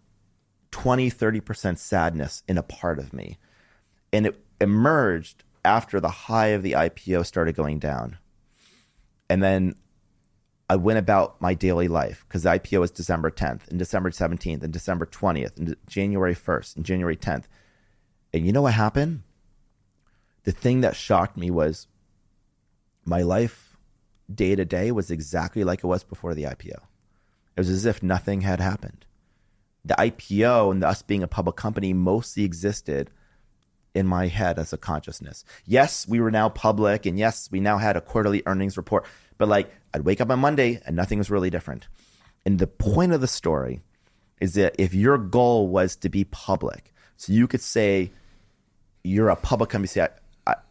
20-30% sadness in a part of me. And it emerged after the high of the IPO started going down. And then I went about my daily life because the IPO was December 10th and December 17th and December 20th and January 1st and January 10th. And you know what happened? The thing that shocked me was my life day to day was exactly like it was before the IPO. It was as if nothing had happened. The IPO and us being a public company mostly existed in my head as a consciousness. Yes, we were now public, and yes, we now had a quarterly earnings report, but like I'd wake up on Monday and nothing was really different. And the point of the story is that if your goal was to be public, so you could say you're a public company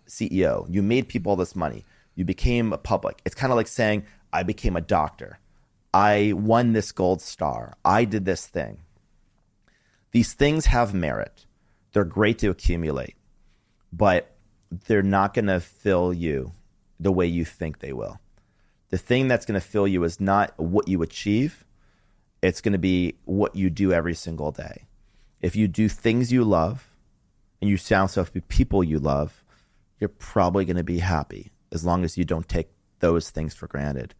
CEO, you made people all this money, you became a public. It's kind of like saying I became a doctor. I won this gold star. I did this thing. These things have merit. They're great to accumulate, but they're not going to fill you the way you think they will. The thing that's going to fill you is not what you achieve. It's going to be what you do every single day. If you do things you love and you surround yourself with people you love, you're probably going to be happy as long as you don't take those things for granted.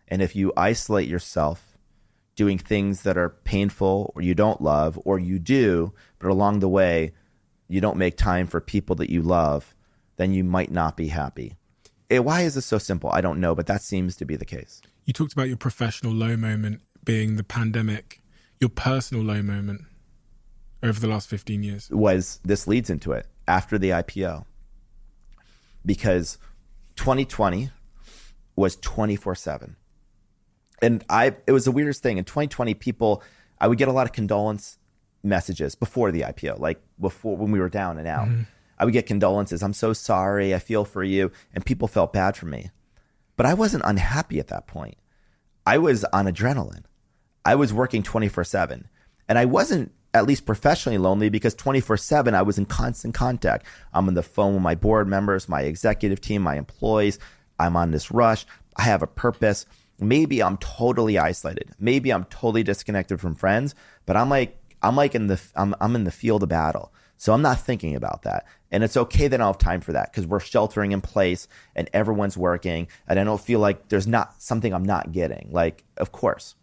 And if you isolate yourself doing things that are painful or you don't love, or you do, but along the way, you don't make time for people that you love, then you might not be happy. Why is this so simple? I don't know, but that seems to be the case.
You talked about your professional low moment being the pandemic. Your personal low moment over the last 15 years?
This leads into it, after the IPO. Because 2020 was 24/7. And it was the weirdest thing. In 2020, I would get a lot of condolence messages before the IPO, like before when we were down and out. Mm-hmm. I would get condolences. I'm so sorry. I feel for you. And people felt bad for me. But I wasn't unhappy at that point. I was on adrenaline. I was working 24/7. And I wasn't, at least professionally, lonely, because 24/7 I was in constant contact. I'm on the phone with my board members, my executive team, my employees. I'm on this rush. I have a purpose. Maybe I'm totally isolated. Maybe I'm totally disconnected from friends, but I'm in the field of battle. So I'm not thinking about that. And it's okay that I don't have time for that, because we're sheltering in place and everyone's working, and I don't feel like there's not something I'm not getting. Like, of course.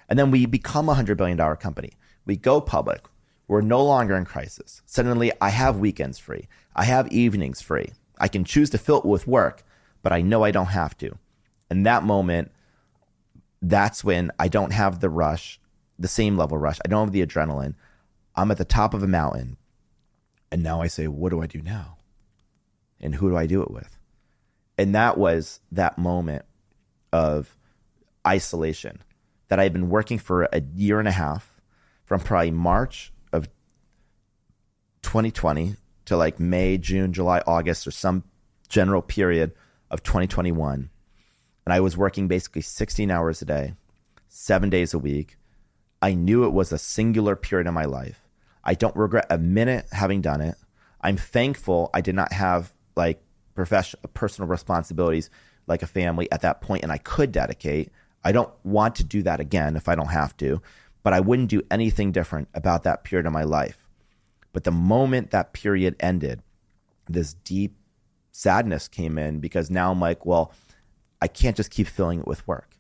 And then we become a $100 billion company. We go public. We're no longer in crisis. Suddenly I have weekends free. I have evenings free. I can choose to fill it with work, but I know I don't have to. And that moment, that's when I don't have the rush, the same level rush. I don't have the adrenaline. I'm at the top of a mountain. And now I say, what do I do now? And who do I do it with? And that was that moment of isolation that I had been working for a year and a half, from probably March of 2020 to like May, June, July, August, or some general period of 2021. And I was working basically 16 hours a day, 7 days a week. I knew it was a singular period in my life. I don't regret a minute having done it. I'm thankful I did not have like personal responsibilities like a family at that point, and I could dedicate. I don't want to do that again if I don't have to, but I wouldn't do anything different about that period of my life. But the moment that period ended, this deep sadness came in, because now I'm like, well, I can't just keep filling it with work.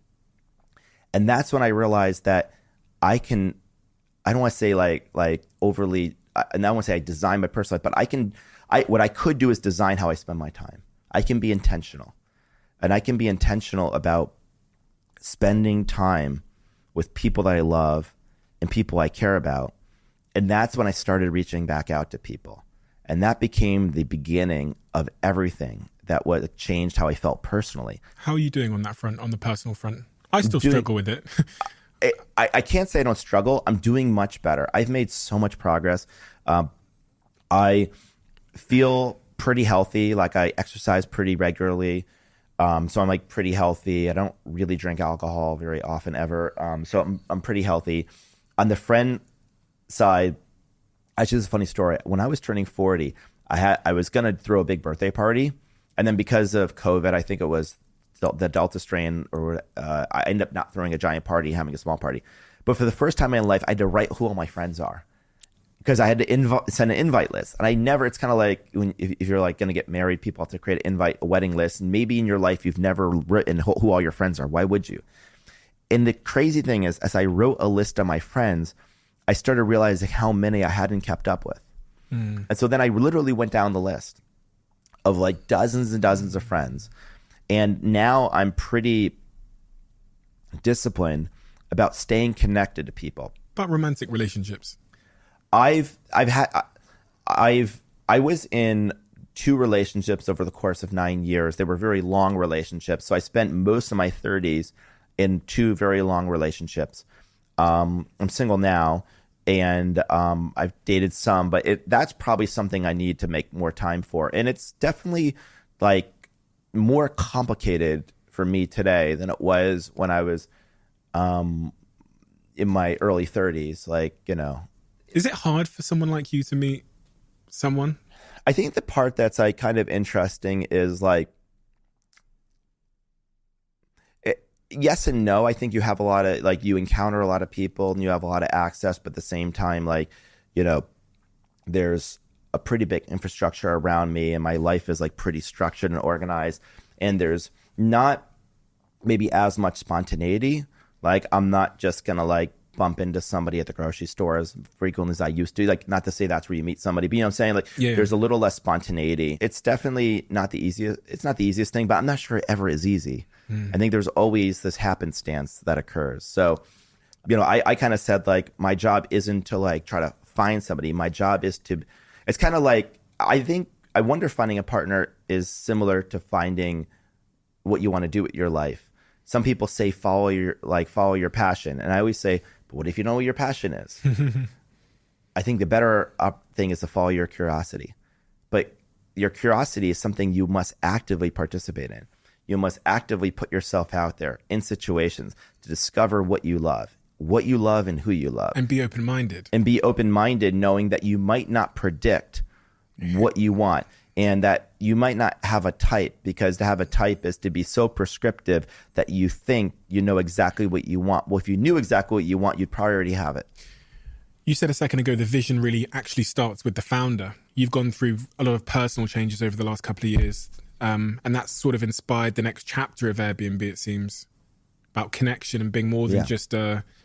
And that's when I realized that I don't want to say like overly, and I don't want to say I design my personal life, but what I could do is design how I spend my time. I can be intentional, and I can be intentional about spending time with people that I love and people I care about. And that's when I started reaching back out to people. And that became the beginning of everything that changed how I felt personally.
How are you doing on that front, on the personal front? I still struggle with it.
I can't say I don't struggle. I'm doing much better. I've made so much progress. I feel pretty healthy. Like, I exercise pretty regularly. So I'm like pretty healthy. I don't really drink alcohol very often ever. So I'm pretty healthy. On the friend side, actually, this is a funny story. When I was turning 40, I was going to throw a big birthday party. And then because of COVID, I think it was the Delta strain, or I ended up not throwing a giant party, having a small party. But for the first time in my life, I had to write who all my friends are, because I had to send an invite list. And it's kind of like if you're like going to get married, people have to create a wedding list. And maybe in your life, you've never written who all your friends are. Why would you? And the crazy thing is, as I wrote a list of my friends, I started realizing how many I hadn't kept up with. And so then I literally went down the list of like dozens and dozens of friends. And now I'm pretty disciplined about staying connected to people.
But romantic relationships.
I was in 2 relationships over the course of 9 years. They were very long relationships. So I spent most of my 30s in 2 very long relationships. I'm single now, and I've dated some, but that's probably something I need to make more time for. And it's definitely like more complicated for me today than it was when I was in my early 30s. Like,
Is it hard for someone like you to meet someone?
I think the part that's like kind of interesting is like, yes and no. I think you have a lot of, like, you encounter a lot of people and you have a lot of access, but at the same time, like, you know, there's a pretty big infrastructure around me and my life is like pretty structured and organized. And there's not maybe as much spontaneity. Like, I'm not just going to like bump into somebody at the grocery store as frequently as I used to. Like, not to say that's where you meet somebody, but you know what I'm saying? Like, there's a little less spontaneity. It's definitely not the easiest. It's not the easiest thing, but I'm not sure it ever is easy. I think there's always this happenstance that occurs. So, you know, I kind of said, like, my job isn't to like try to find somebody. My job is to, it's kind of like, I wonder if finding a partner is similar to finding what you want to do with your life. Some people say follow your passion. And I always say, but what if you know what your passion is? I think the better thing is to follow your curiosity. But your curiosity is something you must actively participate in. You must actively put yourself out there in situations to discover what you love and who you love.
And be open-minded.
And be open-minded, knowing that you might not predict what you want and that you might not have a type, because to have a type is to be so prescriptive that you think you know exactly what you want. Well, if you knew exactly what you want, you'd probably already have it.
You said a second ago the vision really actually starts with the founder. You've gone through a lot of personal changes over the last couple of years. And that's sort of inspired the next chapter of Airbnb, it seems, about connection and being more than just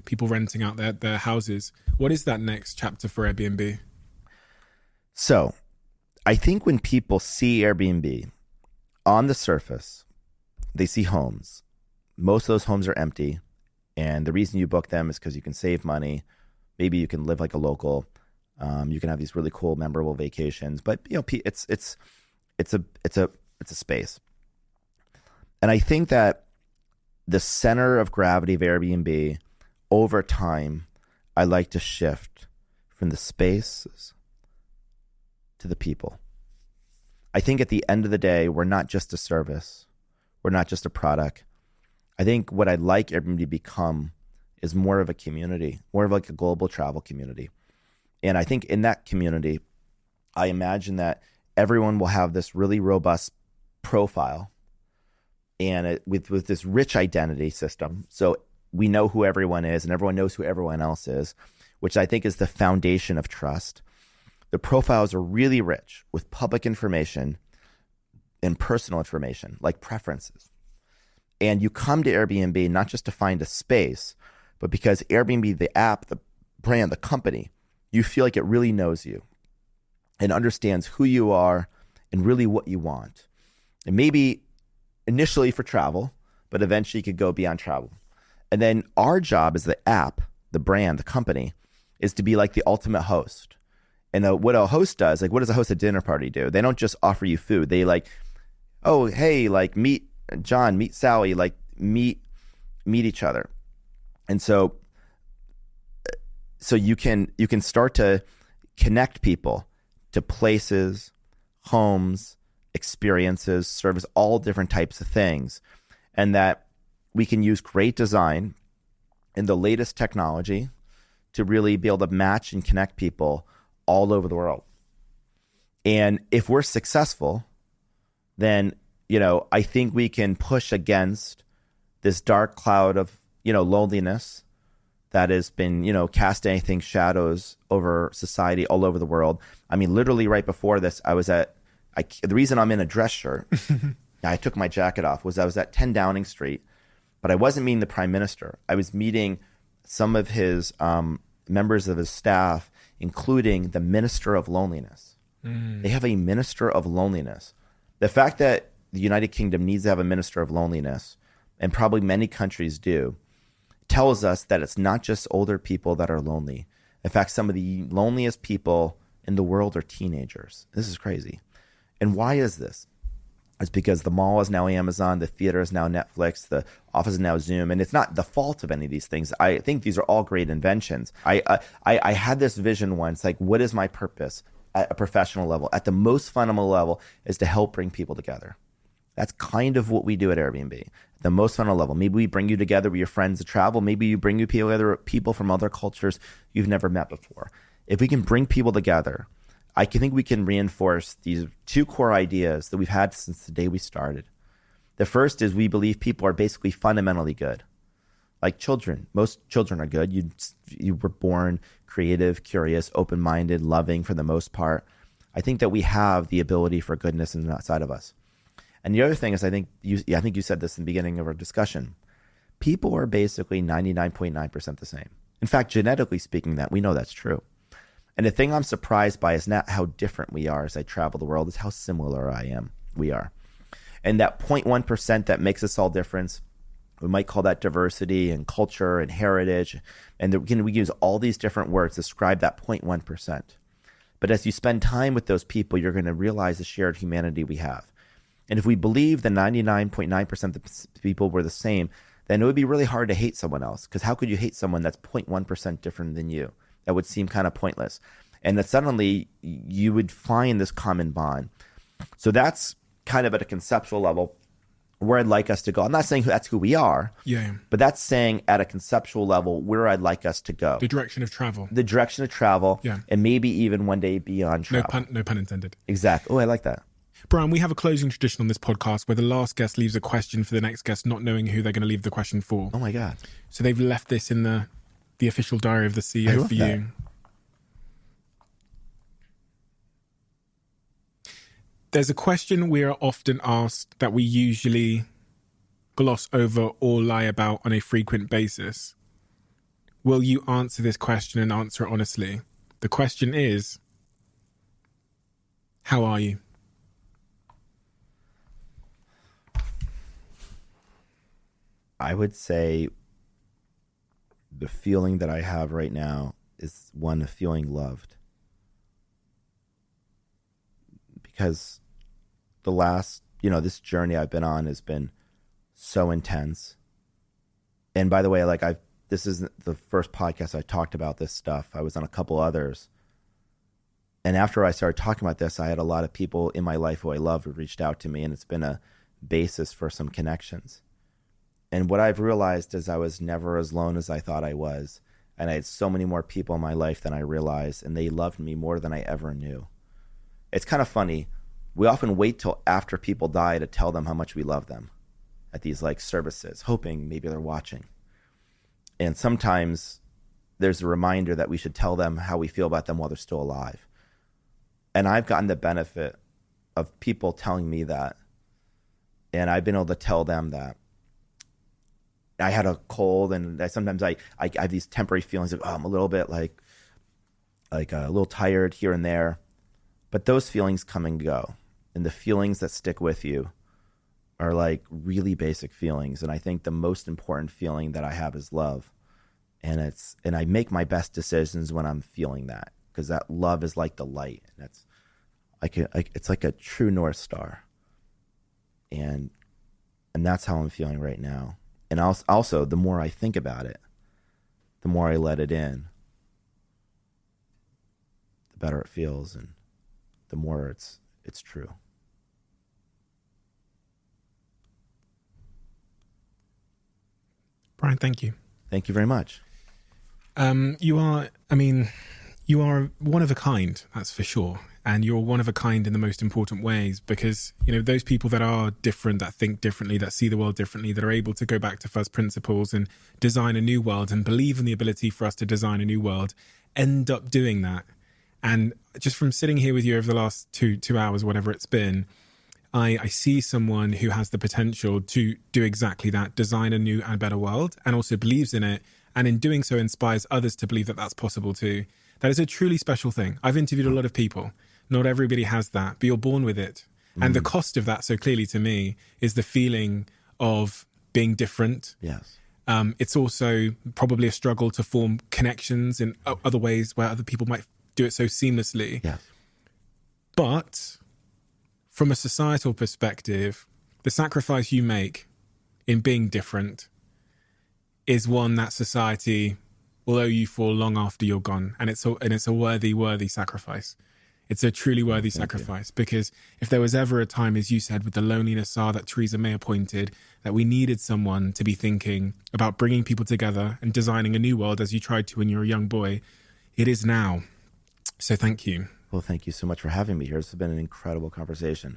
people renting out their houses. What is that next chapter for Airbnb?
So I think when people see Airbnb on the surface, they see homes. Most of those homes are empty. And the reason you book them is because you can save money. Maybe you can live like a local. You can have these really cool, memorable vacations. But, you know, it's a space. And I think that the center of gravity of Airbnb, over time, I like to shift from the spaces to the people. I think at the end of the day, we're not just a service. We're not just a product. I think what I'd like Airbnb to become is more of a community, more of like a global travel community. And I think in that community, I imagine that everyone will have this really robust profile and with this rich identity system. So we know who everyone is and everyone knows who everyone else is, which I think is the foundation of trust. The profiles are really rich with public information and personal information like preferences. And you come to Airbnb not just to find a space, but because Airbnb, the app, the brand, the company, you feel like it really knows you and understands who you are and really what you want. And maybe initially for travel, but eventually you could go beyond travel. And then our job as the app, the brand, the company, is to be like the ultimate host. And what a host does, like what does a host at dinner party do? They don't just offer you food. They like, oh, hey, like meet John, meet Sally, like meet each other. And so you can start to connect people to places, homes, experiences, service, all different types of things. And that we can use great design and the latest technology to really be able to match and connect people all over the world. And if we're successful, then, you know, I think we can push against this dark cloud of, you know, loneliness that has been, you know, casting shadows over society all over the world. I mean, literally right before this, the reason I'm in a dress shirt, I took my jacket off, was I was at 10 Downing Street, but I wasn't meeting the Prime Minister. I was meeting some of his members of his staff, including the Minister of Loneliness. They have a Minister of Loneliness. The fact that the United Kingdom needs to have a Minister of Loneliness, and probably many countries do, tells us that it's not just older people that are lonely. In fact, some of the loneliest people in the world are teenagers. This is crazy. And why is this? It's because the mall is now Amazon, the theater is now Netflix, the office is now Zoom, and it's not the fault of any of these things. I think these are all great inventions. I had this vision once, like, what is my purpose at a professional level? At the most fundamental level is to help bring people together. That's kind of what we do at Airbnb. At the most fundamental level, maybe we bring you together with your friends to travel. Maybe you bring you together people from other cultures you've never met before. If we can bring people together, I think we can reinforce these two core ideas that we've had since the day we started. The first is we believe people are basically fundamentally good. Like children. Most children are good. You were born creative, curious, open-minded, loving for the most part. I think that we have the ability for goodness inside of us. And the other thing is, I think you said this in the beginning of our discussion. People are basically 99.9% the same. In fact, genetically speaking, that we know that's true. And the thing I'm surprised by is not how different we are as I travel the world, is how similar we are. And that 0.1% that makes us all different, we might call that diversity and culture and heritage. And we use all these different words to describe that 0.1%. But as you spend time with those people, you're going to realize the shared humanity we have. And if we believe the 99.9% of the people were the same, then it would be really hard to hate someone else. Because how could you hate someone that's 0.1% different than you? That would seem kind of pointless. And that suddenly you would find this common bond. So that's kind of at a conceptual level where I'd like us to go. I'm not saying that's who we are, but that's saying at a conceptual level where I'd like us to go.
The direction of travel.
The direction of travel, and maybe even one day beyond travel.
No pun intended.
Exactly. Oh, I like that.
Brian, we have a closing tradition on this podcast where the last guest leaves a question for the next guest, not knowing who they're going to leave the question for.
Oh my God.
So they've left this in the official diary of the CEO for you. There's a question we are often asked that we usually gloss over or lie about on a frequent basis. Will you answer this question and answer it honestly? The question is, how are you?
I would say the feeling that I have right now is one of feeling loved. Because the last, this journey I've been on has been so intense. And by the way, this isn't the first podcast I talked about this stuff. I was on a couple others. And after I started talking about this, I had a lot of people in my life who I love who reached out to me, and it's been a basis for some connections. And what I've realized is I was never as alone as I thought I was. And I had so many more people in my life than I realized, and they loved me more than I ever knew. It's kind of funny. We often wait till after people die to tell them how much we love them at these services, hoping maybe they're watching. And sometimes there's a reminder that we should tell them how we feel about them while they're still alive. And I've gotten the benefit of people telling me that. And I've been able to tell them that I had a cold, and sometimes I have these temporary feelings of, I'm a little bit like a little tired here and there. But those feelings come and go. And the feelings that stick with you are really basic feelings. And I think the most important feeling that I have is love. And I make my best decisions when I'm feeling that, because that love is like the light. And it's like a true North Star. And that's how I'm feeling right now. And also, the more I think about it, the more I let it in, the better it feels, and the more it's true.
Brian, thank you.
Thank you very much.
You are one of a kind, that's for sure. And you're one of a kind in the most important ways, because, those people that are different, that think differently, that see the world differently, that are able to go back to first principles and design a new world and believe in the ability for us to design a new world, end up doing that. And just from sitting here with you over the last two hours, whatever it's been, I see someone who has the potential to do exactly that, design a new and better world, and also believes in it. And in doing so, inspires others to believe that that's possible too. That is a truly special thing. I've interviewed a lot of people. Not everybody has that, but you're born with it. And the cost of that, so clearly to me, is the feeling of being different.
Yes.
It's also probably a struggle to form connections in other ways where other people might do it so seamlessly.
Yes.
But from a societal perspective, the sacrifice you make in being different is one that society will owe you for long after you're gone. And it's a worthy sacrifice. It's a truly worthy sacrifice, because if there was ever a time, as you said, with the loneliness that Theresa May appointed, that we needed someone to be thinking about bringing people together and designing a new world as you tried to when you were a young boy, it is now. So thank you.
Well, thank you so much for having me here. This has been an incredible conversation.